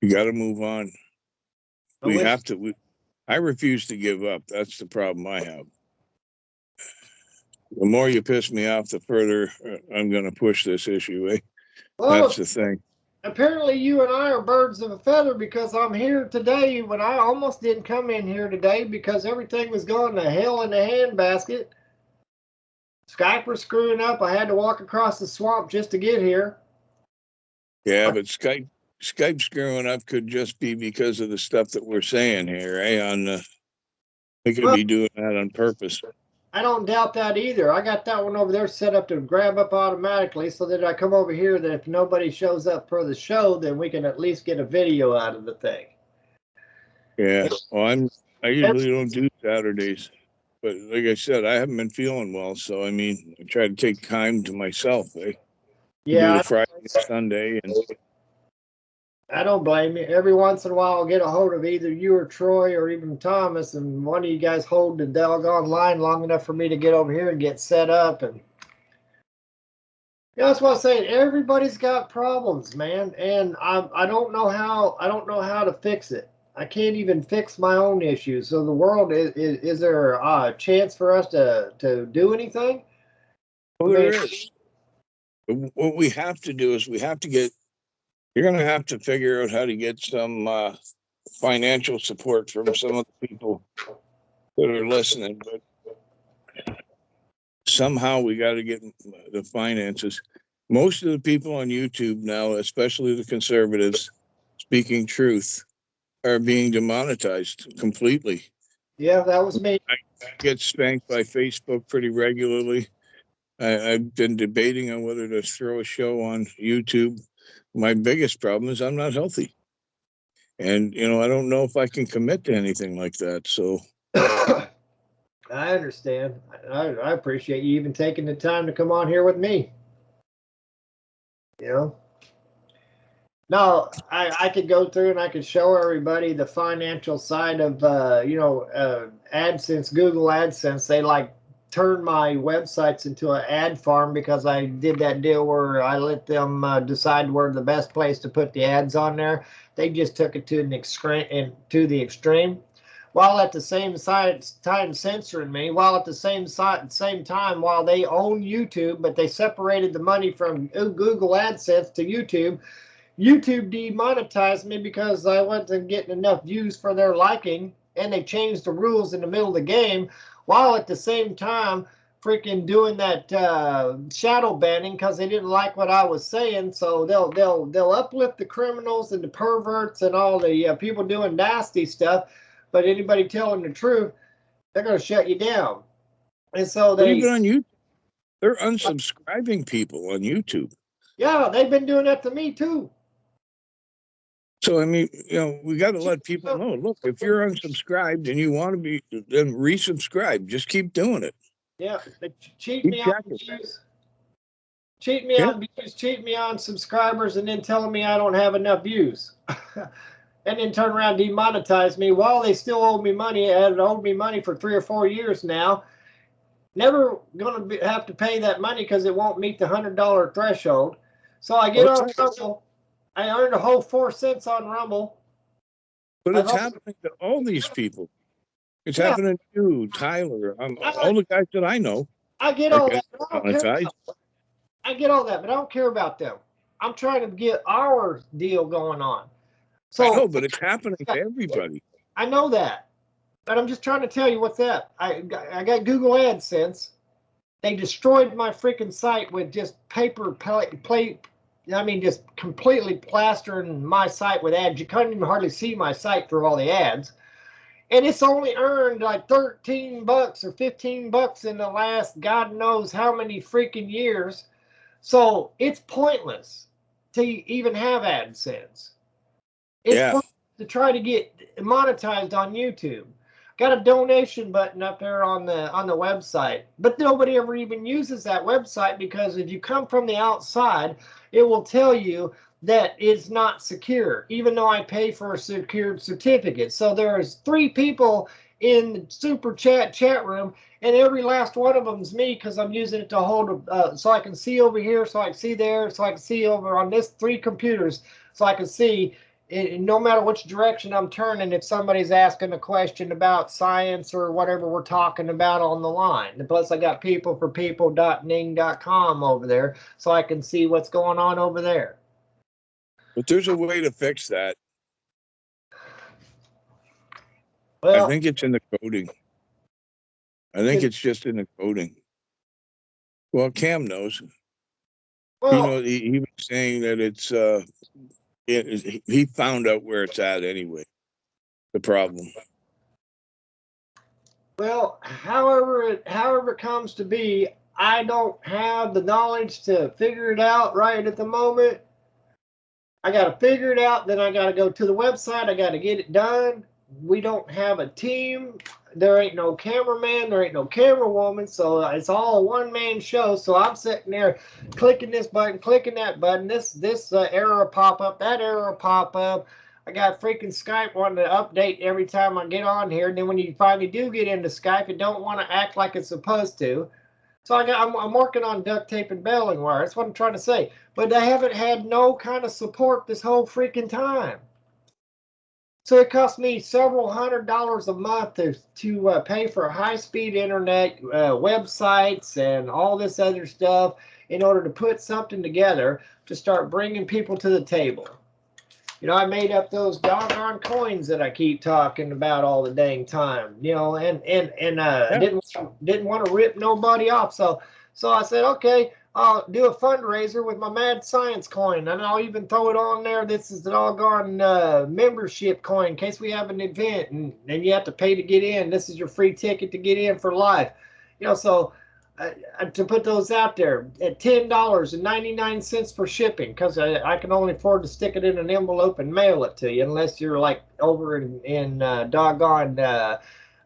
You got to move on. I refuse to give up. That's the problem I have. The more you piss me off, the further I'm going to push this issue. Well, that's the thing. Apparently you and I are birds of a feather, because I'm here today when I almost didn't come in here today because everything was going to hell in a handbasket. Skype was screwing up. I had to walk across the swamp just to get here. Yeah, but Skype screwing up could just be because of the stuff that we're saying here, they could be doing that on purpose. I don't doubt that either. I got that one over there set up to grab up automatically so that I come over here, that if nobody shows up for the show, then we can at least get a video out of the thing. Yeah, well, I usually don't do Saturdays, but like I said, I haven't been feeling well, so I mean, I try to take time to myself. Yeah, do Friday and Sunday, and I don't blame you. Every once in a while, I'll get a hold of either you or Troy or even Thomas, and one of you guys hold the doggone line long enough for me to get over here and get set up. And that's what I'm saying. Everybody's got problems, man, and I don't know how to fix it. I can't even fix my own issues. So the world is there a chance for us to do anything? Well, there is. What we have to do is you're going to have to figure out how to get some financial support from some of the people that are listening, but somehow we got to get the finances. Most of the people on YouTube now, especially the conservatives speaking truth, are being demonetized completely. Yeah, that was me. I get spanked by Facebook pretty regularly. I've been debating on whether to throw a show on YouTube. My biggest problem is I'm not healthy. And, I don't know if I can commit to anything like that. So I understand. I appreciate you even taking the time to come on here with me. No, I could go through and I could show everybody the financial side of, AdSense, Google AdSense. They turned my websites into an ad farm because I did that deal where I let them decide where the best place to put the ads on there. They just took it to the extreme, while at the same time censoring me. While at the same time, while they own YouTube, but they separated the money from Google AdSense to YouTube. YouTube demonetized me because I wasn't getting enough views for their liking, and they changed the rules in the middle of the game, while at the same time freaking doing that shadow banning because they didn't like what I was saying. So they'll uplift the criminals and the perverts and all the people doing nasty stuff, but anybody telling the truth, they're going to shut you down. And so even on YouTube, they're unsubscribing people on YouTube. Yeah, they've been doing that to me too. So, I mean, we got to let people know, look, if you're unsubscribed and you want to be, then resubscribe. Just keep doing it. Yeah, they cheat me out views. Cheat me out views, cheat me on subscribers, and then telling me I don't have enough views. And then turn around and demonetize me while they still owe me money. Have owed me money for 3 or 4 years now. Never going to have to pay that money because it won't meet the $100 threshold. So I get on Rumble. I earned a whole 4 cents on Rumble. But it's happening to all these people. It's happening to you, Tyler, all the guys that I know. I get all that. I get all that, but I don't care about them. I'm trying to get our deal going on. So I know, but it's happening to everybody. I know that. But I'm just trying to tell you what's that. I got Google AdSense. They destroyed my freaking site with just paper plate. I mean, just completely plastering my site with ads. You couldn't even hardly see my site through all the ads. And it's only earned like $13 or $15 in the last God knows how many freaking years. So it's pointless to even have AdSense. It's pointless to try to get monetized on YouTube. Got a donation button up there on the website, but nobody ever even uses that website because if you come from the outside, it will tell you that it's not secure, even though I pay for a secured certificate. So there's 3 people in the super chat room, and every last one of them is me because I'm using it to hold so I can see over here, so I can see there, so I can see over on this 3 computers, so I can see. No matter which direction I'm turning, if somebody's asking a question about science or whatever we're talking about on the line. And plus, I got peopleforpeople.ning.com over there, so I can see what's going on over there. But there's a way to fix that. Well, I think it's in the coding. I think it's just in the coding. Well, Cam knows. Well, he was saying that it's... he found out where it's at anyway, the problem. Well, however it comes to be, I don't have the knowledge to figure it out right at the moment. I got to figure it out. Then I got to go to the website. I got to get it done. We don't have a team. There ain't no cameraman. There ain't no camera woman. So it's all a one-man show. So I'm sitting there clicking this button, clicking that button. This error pop up, that error pop up. I got freaking Skype wanting to update every time I get on here. And then when you finally do get into Skype, it don't want to act like it's supposed to. So I'm working on duct tape and baling wire. That's what I'm trying to say. But I haven't had no kind of support this whole freaking time. So it costs me several $100s a month to pay for high-speed internet, websites, and all this other stuff in order to put something together to start bringing people to the table. I made up those doggone coins that I keep talking about all the dang time. And didn't want to rip nobody off. So I said, okay, I'll do a fundraiser with my Mad Science coin, and I'll even throw it on there. This is the doggone membership coin in case we have an event, and you have to pay to get in. This is your free ticket to get in for life. So to put those out there at $10.99 for shipping, because I can only afford to stick it in an envelope and mail it to you, unless you're like over in doggone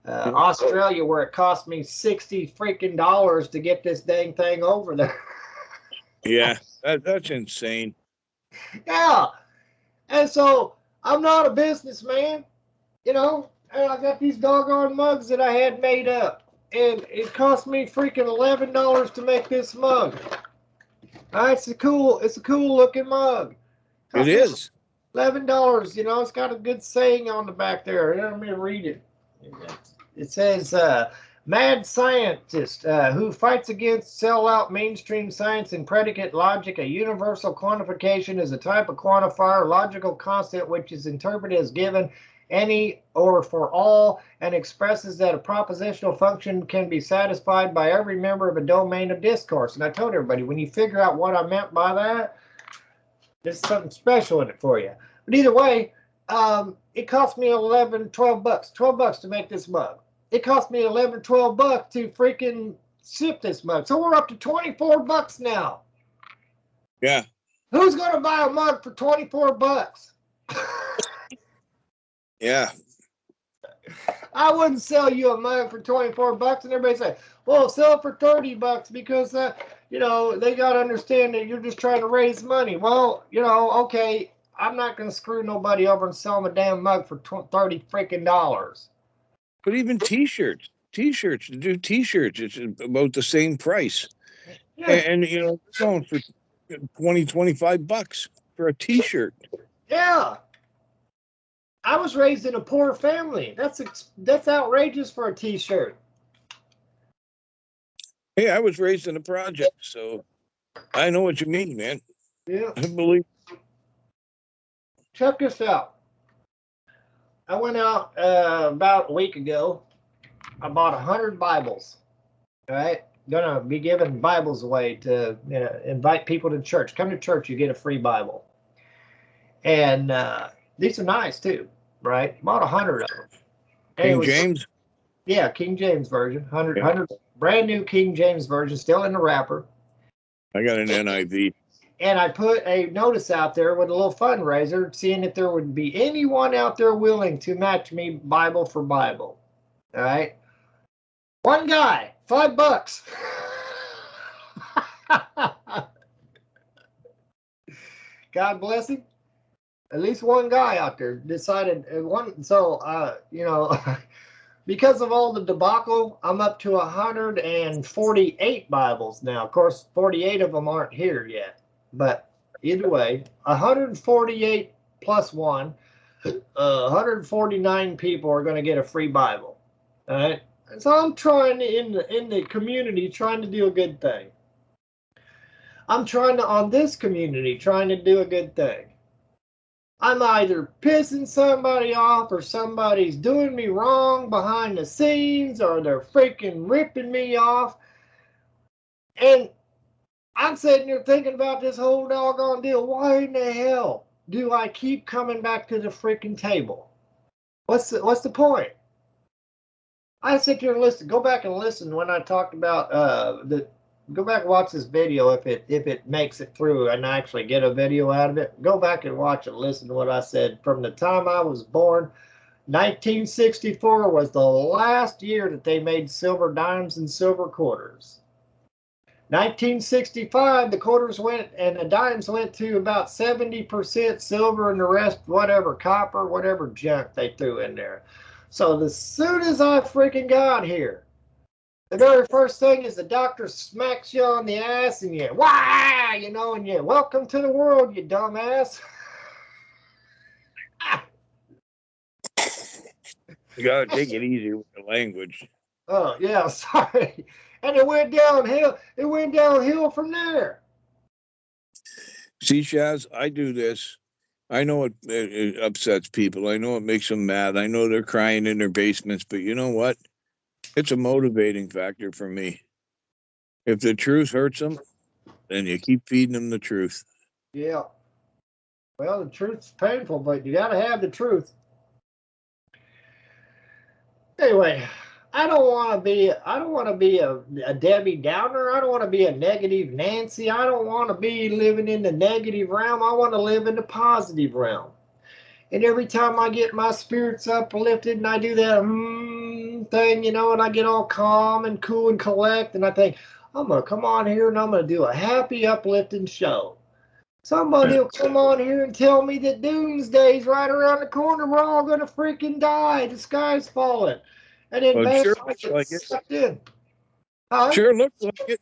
Australia, where it cost me $60 freaking to get this dang thing over there. Yeah, that's insane. Yeah, and so I'm not a businessman, and I got these doggone mugs that I had made up, and it cost me freaking $11 to make this mug. It's a cool looking mug. It is $11. It's got a good saying on the back there. Let me read it. It says, mad scientist who fights against sell-out mainstream science and predicate logic. A universal quantification is a type of quantifier, logical constant, which is interpreted as given any or for all and expresses that a propositional function can be satisfied by every member of a domain of discourse. And I told everybody, when you figure out what I meant by that, there's something special in it for you. But either way, it cost me $12 to make this mug. It cost me $12 to freaking ship this mug. So we're up to $24 now. Yeah. Who's going to buy a mug for $24? Yeah. I wouldn't sell you a mug for $24, and everybody say, "Well, sell it for $30 because you know they got to understand that you're just trying to raise money." Well, you know, okay, I'm not going to screw nobody over and sell them a damn mug for $30 freaking dollars. But even T-shirts, to do T-shirts, it's about the same price. Yeah. And you know, they're going for $25 for a T-shirt. Yeah. I was raised in a poor family. That's outrageous for a T-shirt. Hey, I was raised in a project, so I know what you mean, man. Yeah. I believe. Check this out. I went out about a week ago. I bought 100 Bibles. All right. Gonna be giving Bibles away to invite people to church. Come to church, you get a free Bible. And these are nice too, right? Bought 100 of them. King James? Yeah, King James version. 100 brand new King James version, still in the wrapper. I got an NIV. And I put a notice out there with a little fundraiser, seeing if there would be anyone out there willing to match me Bible for Bible. All right. One guy, $5. God bless him. At least one guy out there decided one. So, you know, because of all the debacle, I'm up to 148 Bibles now. Of course, 48 of them aren't here yet. But either way, 148 plus one, 149 people are going to get a free Bible. All right. And so I'm trying in the community, trying to do a good thing. I'm trying to, on this community, trying to do a good thing. I'm either pissing somebody off or somebody's doing me wrong behind the scenes or they're freaking ripping me off. And I'm sitting here thinking about this whole doggone deal. Why in the hell do I keep coming back to the freaking table? What's the point? I sit here and listen. Go back and listen when I talked about go back and watch this video if it makes it through and I actually get a video out of it. Go back and watch and listen to what I said. From the time I was born, 1964 was the last year that they made silver dimes and silver quarters. 1965, the quarters went and the dimes went to about 70% silver and the rest, whatever, copper, whatever junk they threw in there. So as soon as I freaking got here, the very first thing is the doctor smacks you on the ass and you, why, you know, and you, welcome to the world, you dumbass. You gotta take it easy with the language. Oh, yeah, sorry. And it went downhill. It went downhill from there. See, Shaz, I do this. I know it upsets people. I know it makes them mad. I know they're crying in their basements, but you know what? It's a motivating factor for me. If the truth hurts them, then you keep feeding them the truth. Yeah. Well, the truth's painful, but you got to have the truth. Anyway, I don't want to be a Debbie Downer. I don't want to be a negative Nancy. I don't want to be living in the negative realm. I want to live in the positive realm. And every time I get my spirits uplifted and I do that thing, you know, and I get all calm and cool and collect, and I think, I'm going to come on here and I'm going to do a happy, uplifting show. Somebody will come on here and tell me that doomsday's right around the corner. We're all going to freaking die. The sky's falling. And then sure looks like it. Sucked in. Huh? Sure looks like it.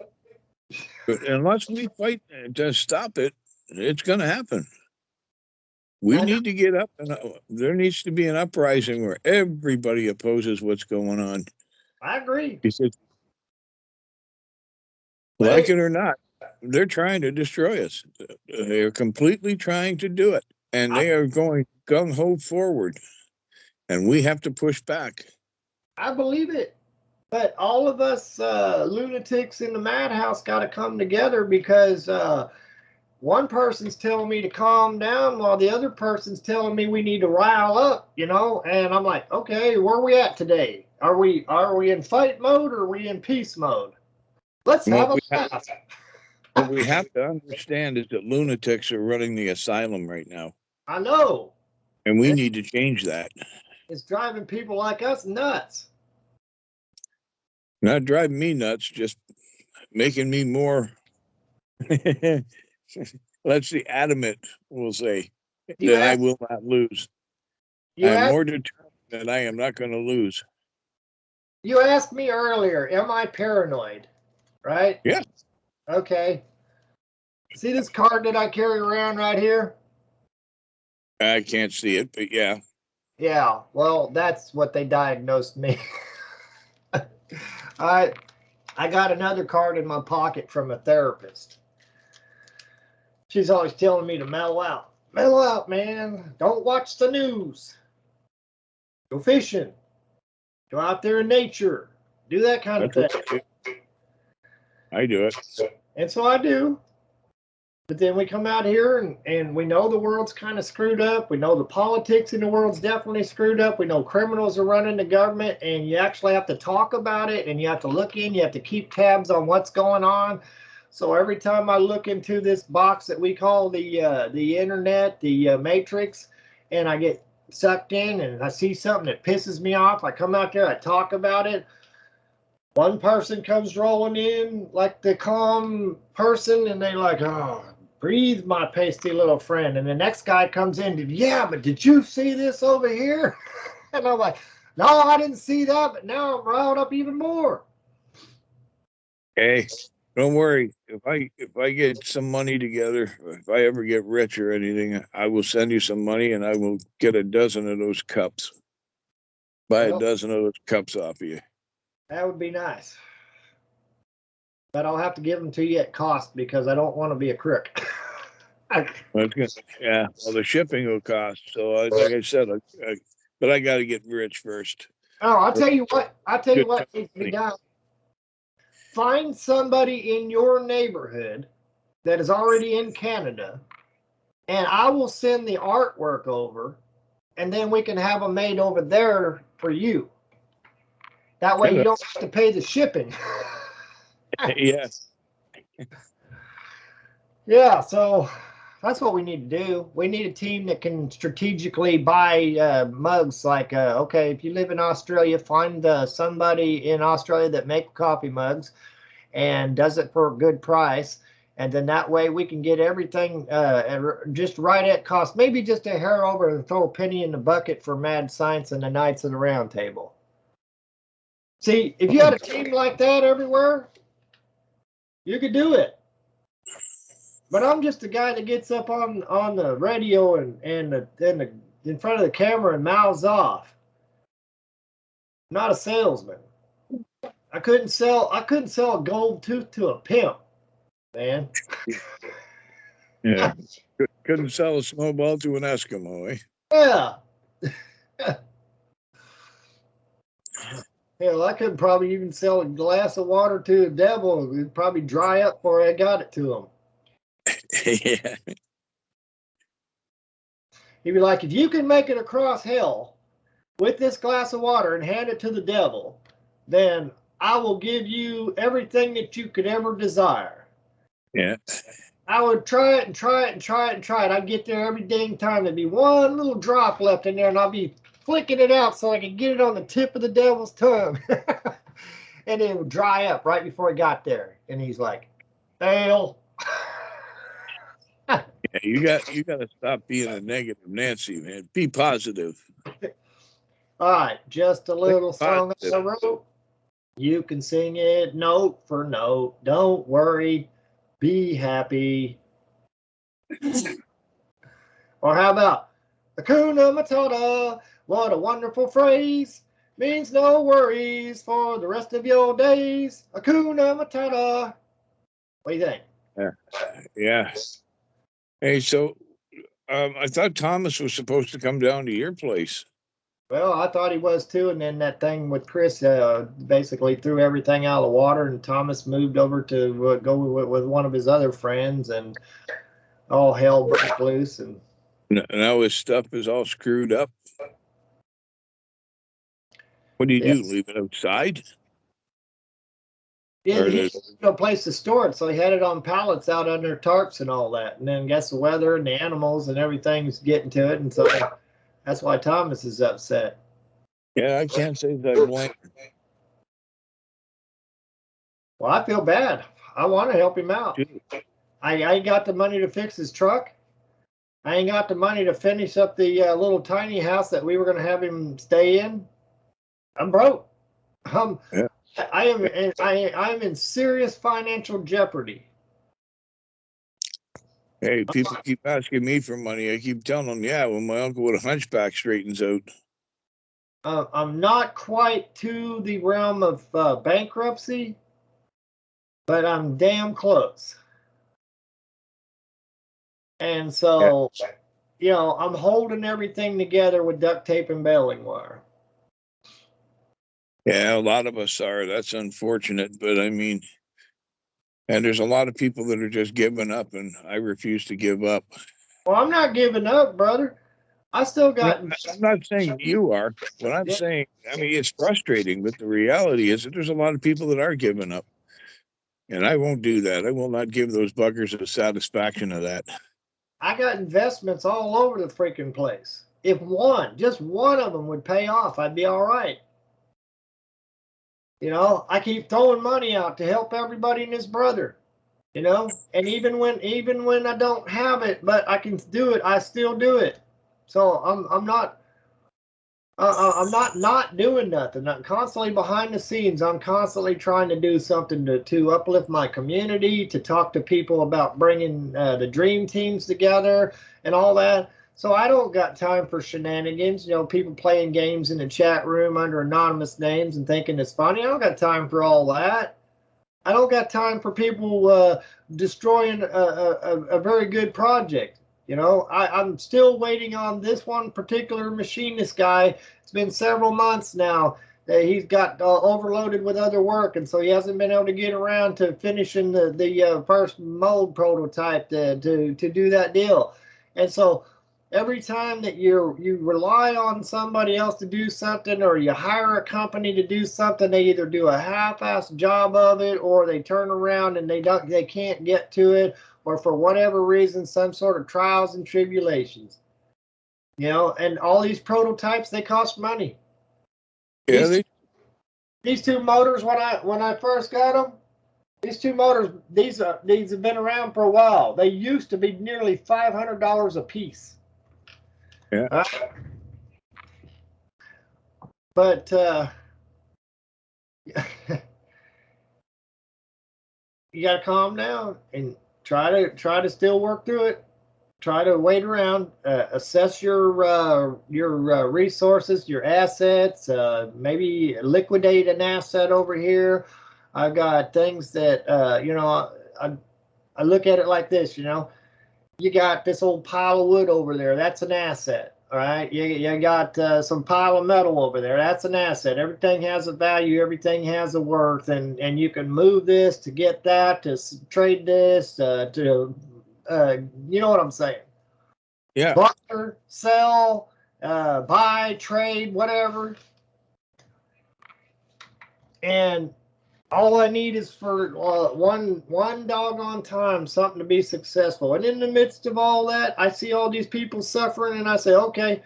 But unless we fight to stop it, it's going to happen. We need to get up, and there needs to be an uprising where everybody opposes what's going on. I agree. Because, like it or not, they're trying to destroy us. They're completely trying to do it, and they are going gung-ho forward, and we have to push back. I believe it. But all of us lunatics in the madhouse got to come together because one person's telling me to calm down while the other person's telling me we need to rile up, you know? And I'm like, okay, where are we at today? Are we in fight mode or are we in peace mode? Let's have a laugh. What we have to understand is that lunatics are running the asylum right now. I know. And we need to change that. It's driving people like us nuts. Not driving me nuts, just making me more, let's see, adamant, we'll say, that I will not lose. I'm more determined that I am not going to lose. You asked me earlier, am I paranoid? Right? Yeah. Okay. See this card that I carry around right here? I can't see it, but yeah. Yeah, well, that's what they diagnosed me. I got another card in my pocket from a therapist. She's always telling me to mellow out. Mellow out, man. Don't watch the news. Go fishing. Go out there in nature. Do that kind of thing. I do it. And so I do. But then we come out here and we know the world's kind of screwed up. We know the politics in the world's definitely screwed up. We know criminals are running the government, and you actually have to talk about it, and you have to look in. You have to keep tabs on what's going on. So every time I look into this box that we call the internet, the matrix, and I get sucked in and I see something that pisses me off, I come out there, I talk about it. One person comes rolling in like the calm person, and they're like, oh, breathe, my pasty little friend. And the next guy comes in, yeah, but did you see this over here? And I'm like, no, I didn't see that, but now I'm riled up even more. Hey, don't worry. If I get some money together, if I ever get rich or anything, I will send you some money and I will get a dozen of those cups. Buy a dozen of those cups off of you. That would be nice. But I'll have to give them to you at cost because I don't want to be a crook. Yeah, well, the shipping will cost. So, like I said, but I got to get rich first. Oh, I'll tell you what needs to be done. Find somebody in your neighborhood that is already in Canada, and I will send the artwork over, and then we can have them made over there for you. That way you don't have to pay the shipping. Yes. Yeah, so that's what we need to do. We need a team that can strategically buy mugs. Like, okay, if you live in Australia, find somebody in Australia that makes coffee mugs and does it for a good price. And then that way we can get everything just right at cost. Maybe just a hair over and throw a penny in the bucket for Mad Science and the Knights of the Round Table. See, if you had a team like that everywhere, you could do it. But I'm just a guy that gets up on the radio and in front of the camera and mouths off. I'm not a salesman. I couldn't sell a gold tooth to a pimp, man. Yeah. Couldn't sell a snowball to an Eskimo, eh? Yeah. Hell, I couldn't probably even sell a glass of water to a devil. It'd probably dry up before I got it to him. Yeah. He'd be like, if you can make it across hell with this glass of water and hand it to the devil, then I will give you everything that you could ever desire. Yeah. I would try it and try it and try it and try it. I'd get there every dang time. There'd be one little drop left in there, and I'd be flicking it out so I could get it on the tip of the devil's tongue. And it would dry up right before it got there. And he's like, fail. Yeah, you got to stop being a negative Nancy, man. Be positive. All right, just a little song I wrote. You can sing it note for note. Don't worry, be happy. Or how about Hakuna Matata? What a wonderful phrase. Means no worries for the rest of your days. Hakuna Matata. What do you think? Yeah. Hey, so I thought Thomas was supposed to come down to your place. Well, I thought he was too, and then that thing with Chris basically threw everything out of the water, and Thomas moved over to go with one of his other friends, and all hell broke loose. And now his stuff is all screwed up. What do you do? Leave it outside? Yeah, he had no place to store it, so he had it on pallets out under tarps and all that. And then guess the weather and the animals and everything's getting to it, and so That's why Thomas is upset. Yeah, I can't say that I blame him. Well, I feel bad. I want to help him out. I ain't got the money to fix his truck. I ain't got the money to finish up the little tiny house that we were going to have him stay in. I'm broke. Yeah. I am in serious financial jeopardy. Hey, people keep asking me for money. I keep telling them, yeah, when my uncle with a hunchback straightens out. I'm not quite to the realm of bankruptcy, but I'm damn close. And so, I'm holding everything together with duct tape and baling wire. Yeah, a lot of us are. That's unfortunate, but I mean, and there's a lot of people that are just giving up, and I refuse to give up. Well, I'm not giving up, brother. I still got. I'm not saying you are. What I'm saying, I mean, it's frustrating, but the reality is that there's a lot of people that are giving up. And I won't do that. I will not give those buggers the satisfaction of that. I got investments all over the freaking place. If just one of them would pay off, I'd be all right. I keep throwing money out to help everybody and his brother. And even when I don't have it, but I can do it, I still do it. So I'm not doing nothing. I'm constantly behind the scenes. I'm constantly trying to do something to uplift my community, to talk to people about bringing the dream teams together and all that. So I don't got time for shenanigans. People playing games in the chat room under anonymous names and thinking it's funny. I don't got time for all that. I don't got time for people destroying a very good project. I'm still waiting on this one particular machinist guy. It's been several months now. He's got overloaded with other work, and so he hasn't been able to get around to finishing the first mold prototype to do that deal. And so every time that you rely on somebody else to do something, or you hire a company to do something, they either do a half-assed job of it, or they turn around and they can't get to it, or for whatever reason, some sort of trials and tribulations. And all these prototypes, they cost money. Yeah, these two motors, when I first got them, these two motors, these have been around for a while. They used to be nearly $500 a piece. Yeah. But you got to calm down and try to still work through it. Try to wait around, assess your resources, your assets, maybe liquidate an asset over here. I've got things that, I look at it like this, you got this old pile of wood over there. That's an asset. All right. You got some pile of metal over there. That's an asset. Everything has a value. Everything has a worth. And you can move this to get that, to trade this, you know what I'm saying? Yeah. Barter, sell, buy, trade, whatever. And all I need is for one doggone time something to be successful. And in the midst of all that, I see all these people suffering, and I say, okay,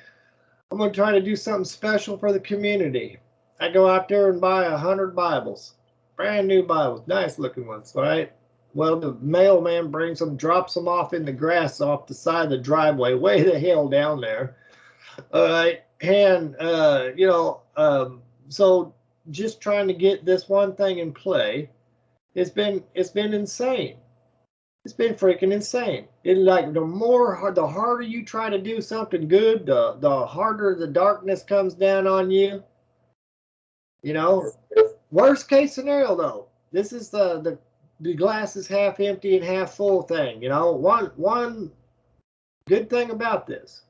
I'm going to try to do something special for the community. I go out there and buy 100 Bibles, brand new Bibles, nice looking ones, right? Well, the mailman brings them, drops them off in the grass off the side of the driveway, way the hell down there. All right, and so just trying to get this one thing in play, it's been insane. It's been freaking insane. The harder you try to do something good, the harder the darkness comes down on you. Worst case scenario though, this is the glass is half empty and half full thing. One good thing about this,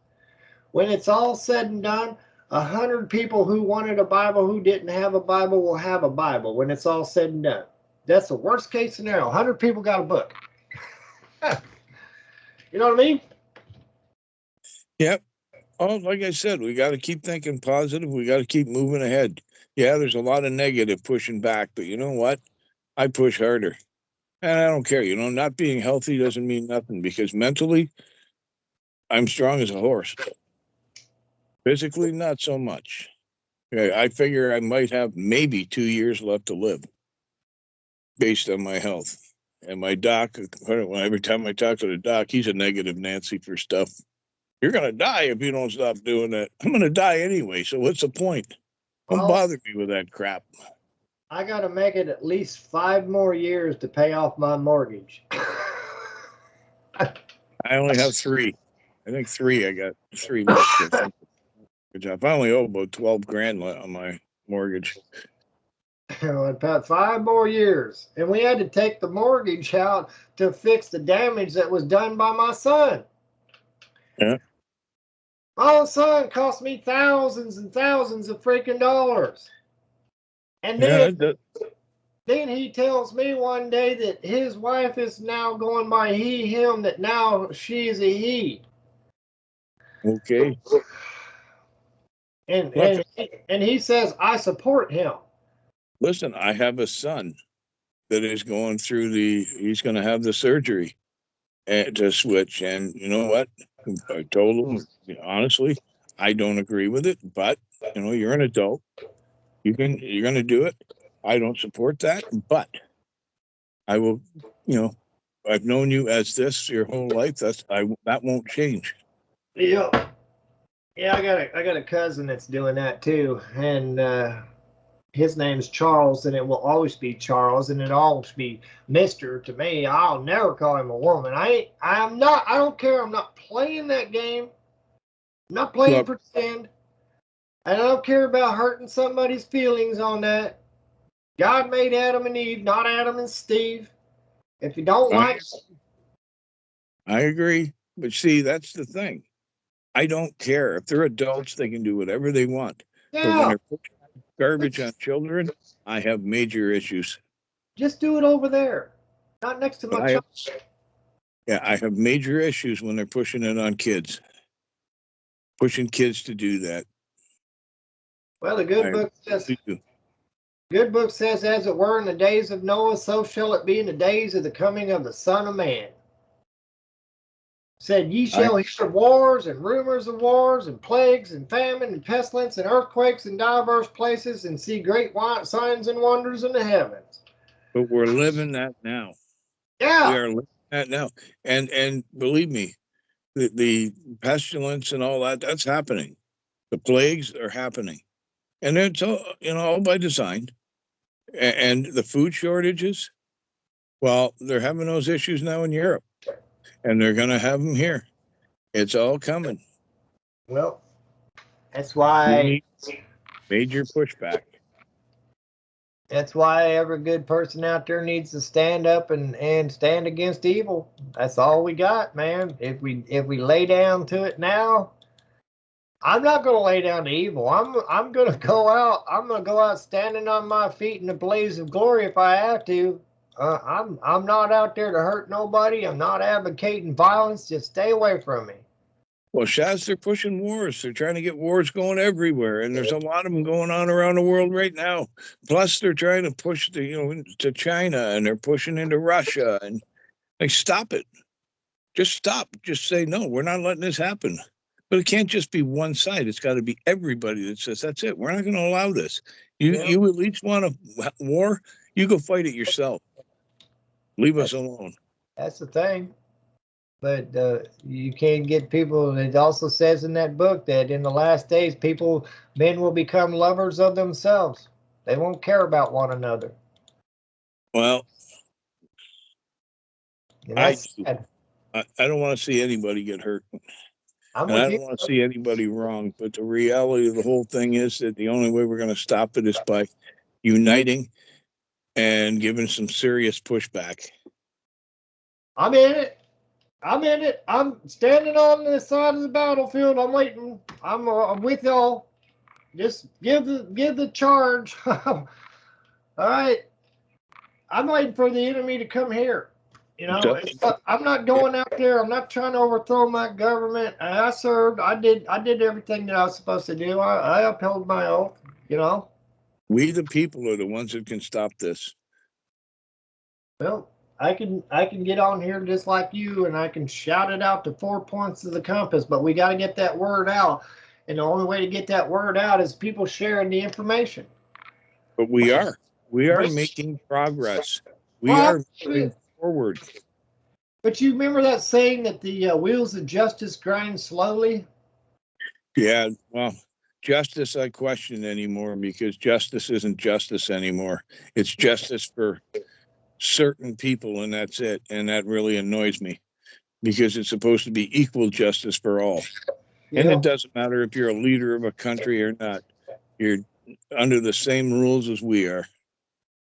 when it's all said and done, 100 people who wanted a Bible who didn't have a Bible will have a Bible when it's all said and done. That's the worst case scenario. 100 people got a book. You know what I mean? Yep. Oh, like I said, we got to keep thinking positive. We got to keep moving ahead. Yeah, there's a lot of negative pushing back, but you know what? I push harder. And I don't care. Not being healthy doesn't mean nothing, because mentally, I'm strong as a horse. Physically, not so much. I figure I might have maybe 2 years left to live based on my health. And my doc, every time I talk to the doc, he's a negative Nancy for stuff. You're going to die if you don't stop doing that. I'm going to die anyway, so what's the point? Don't bother me with that crap. I got to make it at least 5 more years to pay off my mortgage. I only have 3. I think 3. I got 3 left. I only owe about 12 grand on my mortgage. About 5 more years. And we had to take the mortgage out to fix the damage that was done by my son. Yeah. My son cost me thousands and thousands of freaking dollars. And then he tells me one day that his wife is now going by he, him, that now she's a he. Okay. And he says, I support him. Listen, I have a son that is going through he's going to have the surgery to switch. And you know what? I told him, honestly, I don't agree with it, but you're an adult. You're going to do it. I don't support that, but I will, I've known you as this your whole life. That won't change. Yeah. Yeah, I got a cousin that's doing that too. And his name's Charles, and it will always be Charles, and it'll always be Mr. to me. I'll never call him a woman. I don't care. I'm not playing that game. I'm not playing pretend. And I don't care about hurting somebody's feelings on that. God made Adam and Eve, not Adam and Steve. If you don't like it. I agree. But see, that's the thing. I don't care. If they're adults, they can do whatever they want. Yeah. But when they're putting garbage on children, I have major issues. Just do it over there. Not next to my child. Yeah, I have major issues when they're pushing it on kids. Pushing kids to do that. Well, the good book says, as it were in the days of Noah, so shall it be in the days of the coming of the Son of Man. Said, ye shall hear wars and rumors of wars and plagues and famine and pestilence and earthquakes in diverse places, and see great signs and wonders in the heavens. But we're living that now. Yeah. We are living that now. And believe me, the pestilence and all that's happening. The plagues are happening. And it's all by design. And the food shortages, well, they're having those issues now in Europe. And they're going to have them here. It's all coming. Well, that's why major pushback. That's why every good person out there needs to stand up and stand against evil. That's all we got, man. If we lay down to it now, I'm not going to lay down to evil. I'm going to go out. I'm going to go out standing on my feet in a blaze of glory if I have to. I'm not out there to hurt nobody. I'm not advocating violence. Just stay away from me. Well, Shaz, they're pushing wars. They're trying to get wars going everywhere, and there's a lot of them going on around the world right now. Plus, they're trying to push to China, and they're pushing into Russia, and stop it. Just stop. Just say no. We're not letting this happen. But it can't just be one side. It's got to be everybody that says that's it. We're not going to allow this. You at least want a war. You go fight it yourself. Leave us alone. That's the thing. But you can't get people. It also says in that book that in the last days, men will become lovers of themselves. They won't care about one another. Well, I don't want to see anybody get hurt. I don't want to see anybody wrong. But the reality of the whole thing is that the only way we're going to stop it is by uniting and giving some serious pushback. I'm in it. I'm standing on the side of the battlefield. I'm waiting. I'm with y'all. Just give the charge. All right. I'm waiting for the enemy to come here. I'm not going out there. I'm not trying to overthrow my government. I served. I did everything that I was supposed to do. I upheld my oath. We the people are the ones that can stop this. Well, I can get on here just like you, and I can shout it out to 4 points of the compass, but we got to get that word out. And the only way to get that word out is people sharing the information. But we are making progress. We are moving forward. But you remember that saying that the wheels of justice grind slowly? Yeah, well, justice I question anymore, because justice isn't justice anymore. It's justice for certain people, and that's it. And that really annoys me, because it's supposed to be equal justice for all. And it doesn't matter if you're a leader of a country or not. You're under the same rules as we are.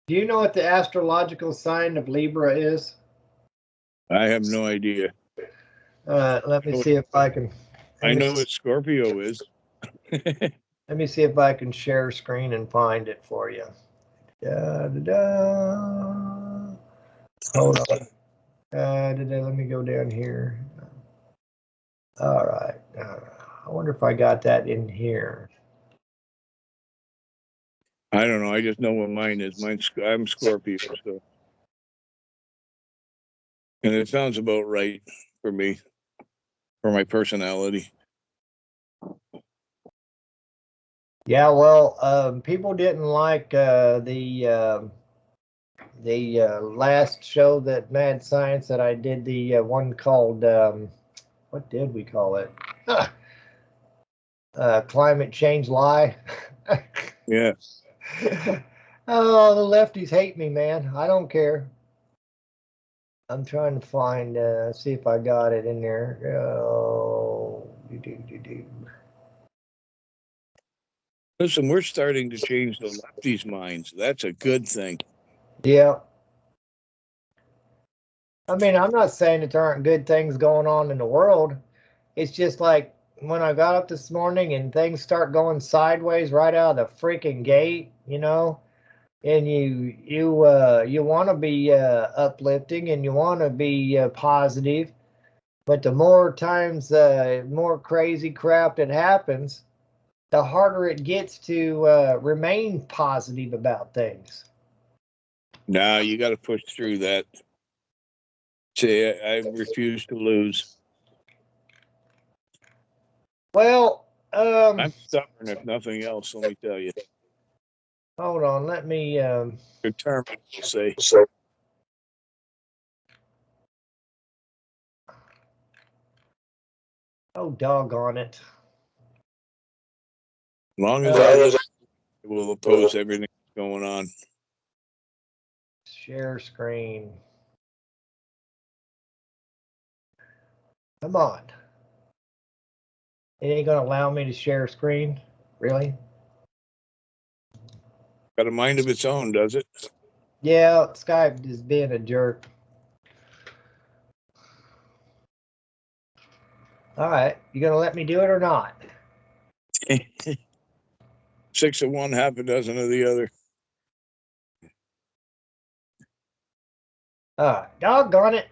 Do you know what the astrological sign of Libra is? I have no idea. Let me see if I can. I know what Scorpio is. Let me see if I can share screen and find it for you. Hold on. Let me go down here. All right. I wonder if I got that in here. I don't know. I just know what mine is. I'm Scorpio, so. And it sounds about right for me, for my personality. Yeah, well, people didn't like the last show that Mad Science that I did, the one called what did we call it? Climate Change Lie. Yeah. Oh, the lefties hate me, man. I don't care. I'm trying to find, see if I got it in there. Oh, Listen, we're starting to change the lefties' minds. That's a good thing. Yeah. I mean, I'm not saying that there aren't good things going on in the world. It's just like when I got up this morning and things start going sideways right out of the freaking gate, you know, and you want to be uplifting and you want to be positive, but the more times, more crazy crap that happens, the harder it gets to remain positive about things. No, you got to push through that. See, I refuse to lose. Well, I'm stubborn, if nothing else. Let me tell you. Hold on, let me. Determined, we'll say. Oh, doggone it! As long as I will oppose everything that's going on. Share screen. Come on. It ain't gonna allow me to share screen? Really? Got a mind of its own, does it? Yeah, Skype is being a jerk. All right, you gonna let me do it or not? 6 of one, half a dozen of the other. Doggone it.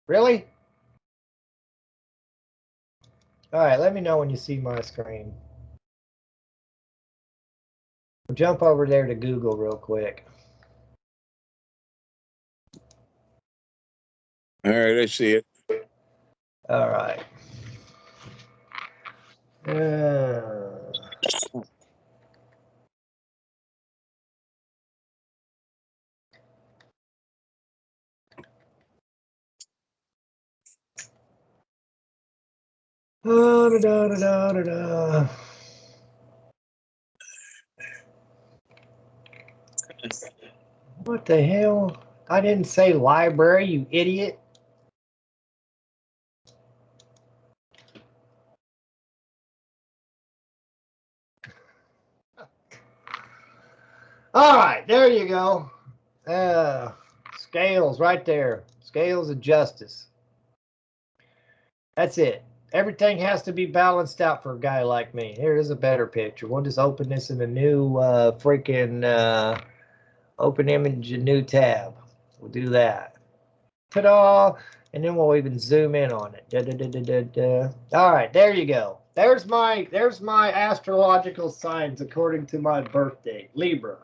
Really? All right, let me know when you see my screen. Jump over there to Google real quick. All right, I see it. All right. What the hell? I didn't say library, you idiot. All right, there you go. Scales right there. Scales of justice. That's it. Everything has to be balanced out for a guy like me. Here is a better picture. We'll just open this in a new freaking open image, a new tab. We'll do that. Ta-da! And then we'll even zoom in on it. Da, da, da, da, da, da. All right, there you go. There's my astrological signs according to my birth date, Libra.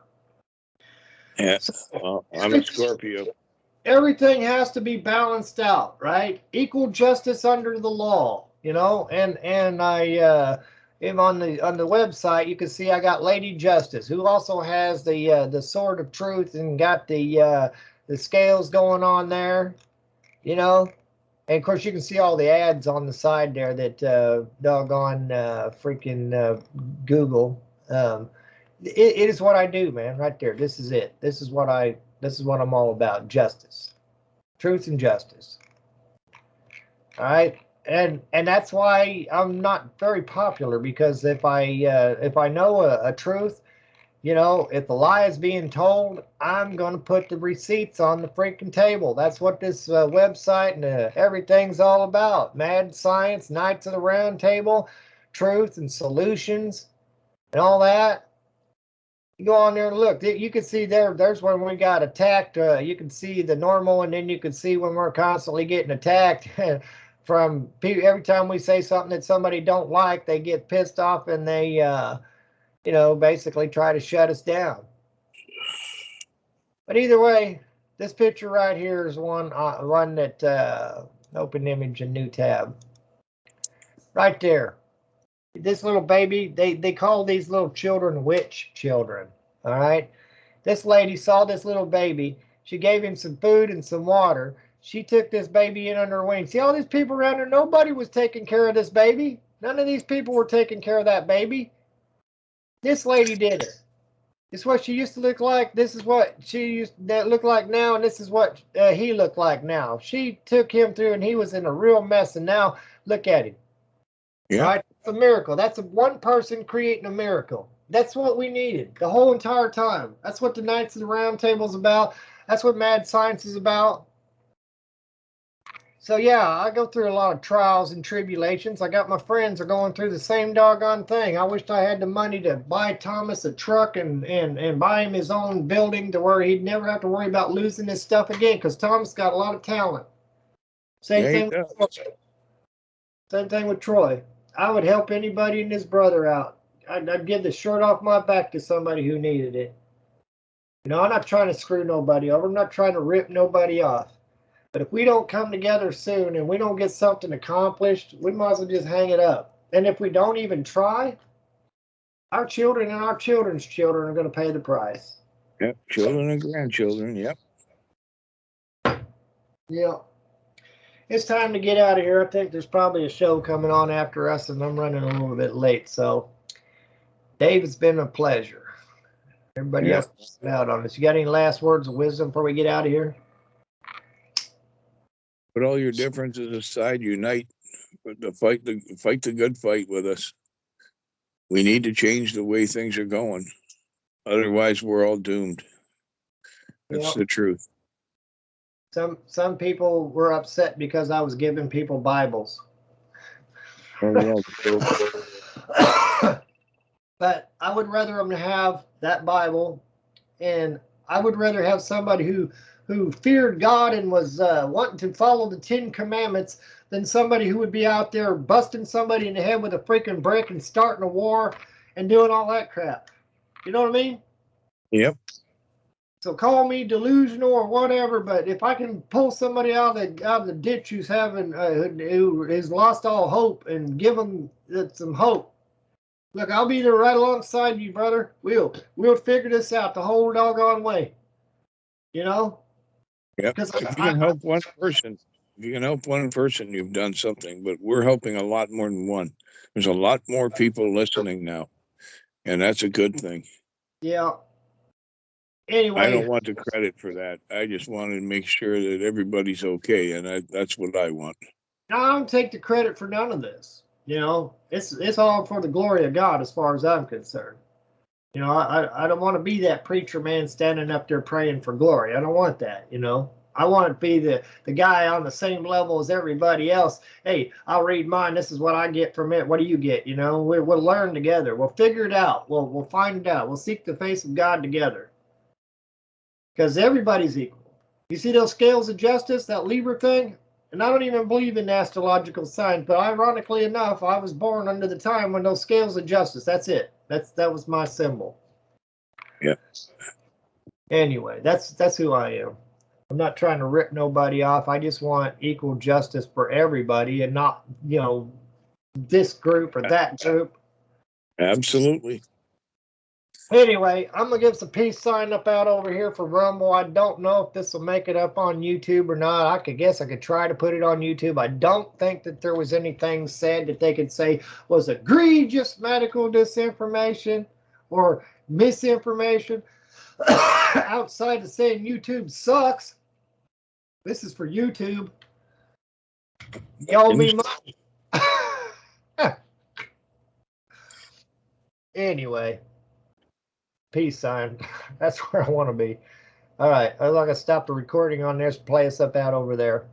Yeah, well, I'm a Scorpio. Everything has to be balanced out, right? Equal justice under the law, you know. And I if on the website, you can see I got Lady Justice, who also has the sword of truth and got the scales going on there, you know. And of course, you can see all the ads on the side there that doggone freaking Google. It is what I do, man. Right there. This is it. This is what I'm all about. Justice, truth, and justice. All right. And that's why I'm not very popular, because if I know a truth, you know, if the lie is being told, I'm going to put the receipts on the freaking table. That's what this website and everything's all about. Mad Science, Knights of the Round Table, truth and solutions and all that. You go on there and look. You can see there's when we got attacked. You can see the normal, and then you can see when we're constantly getting attacked from people. Every time we say something that somebody don't like, they get pissed off and they, you know, basically try to shut us down. But either way, this picture right here is one that open image and new tab. Right there. This little baby, they call these little children witch children. All right. This lady saw this little baby. She gave him some food and some water. She took this baby in under her wing. See all these people around her? Nobody was taking care of this baby. None of these people were taking care of that baby. This lady did it. This is what she used to look like. This is what she used to look like now, and this is what he looked like now. She took him through, and he was in a real mess, and now look at him. Yeah. Right? It's a miracle. That's one person creating a miracle. That's what we needed the whole entire time. That's what the Knights of the Round Table is about. That's what Mad Science is about. So yeah, I go through a lot of trials and tribulations. I got my friends are going through the same doggone thing. I wished I had the money to buy Thomas a truck and buy him his own building to where he'd never have to worry about losing his stuff again, because Thomas got a lot of talent. Same thing with Troy. I would help anybody and his brother out. I'd give the shirt off my back to somebody who needed it. You know, I'm not trying to screw nobody over. I'm not trying to rip nobody off. But if we don't come together soon and we don't get something accomplished, we might as well just hang it up. And if we don't even try, our children and our children's children are going to pay the price. Yep, children and grandchildren, yep. Yeah. It's time to get out of here. I think there's probably a show coming on after us, and I'm running a little bit late. So, Dave, it's been a pleasure. Everybody else is out on this. You got any last words of wisdom before we get out of here? Put all your differences aside, unite, fight the good fight with us. We need to change the way things are going. Otherwise, we're all doomed. That's the truth. Some people were upset because I was giving people Bibles. Oh, But I would rather them have that Bible, and I would rather have somebody who feared God and was wanting to follow the 10 Commandments than somebody who would be out there busting somebody in the head with a freaking brick and starting a war and doing all that crap. You know what I mean? Yep. So call me delusional or whatever, but if I can pull somebody out of the ditch who has lost all hope and give them some hope, look, I'll be there right alongside you, brother. We'll figure this out the whole doggone way. You know? Yep. If you can help one person, you've done something. But we're helping a lot more than one. There's a lot more people listening now, and that's a good thing. Yeah. Anyway, I don't want the credit for that. I just wanted to make sure that everybody's okay, and that's what I want. I don't take the credit for none of this. You know, it's all for the glory of God as far as I'm concerned. You know, I don't want to be that preacher man standing up there praying for glory. I don't want that, you know. I want to be the guy on the same level as everybody else. Hey, I'll read mine. This is what I get from it. What do you get? You know, we'll learn together. We'll figure it out. We'll find it out. We'll seek the face of God together. Because everybody's equal. You see those scales of justice, that Libra thing? And I don't even believe in astrological signs, but ironically enough, I was born under the time when those scales of justice, that's it. That was my symbol. Yeah. Anyway, that's who I am. I'm not trying to rip nobody off. I just want equal justice for everybody and not, you know, this group or that group. Absolutely. Anyway, I'm gonna give some peace sign up out over here for Rumble. I don't know if this will make it up on YouTube or not. I could try to put it on YouTube. I don't think that there was anything said that they could say was egregious medical disinformation or misinformation outside of saying YouTube sucks. This is for YouTube. Y'all me money. Anyway. Peace sign. That's where I want to be. All right. I'm going to stop the recording on this. Play us up out over there.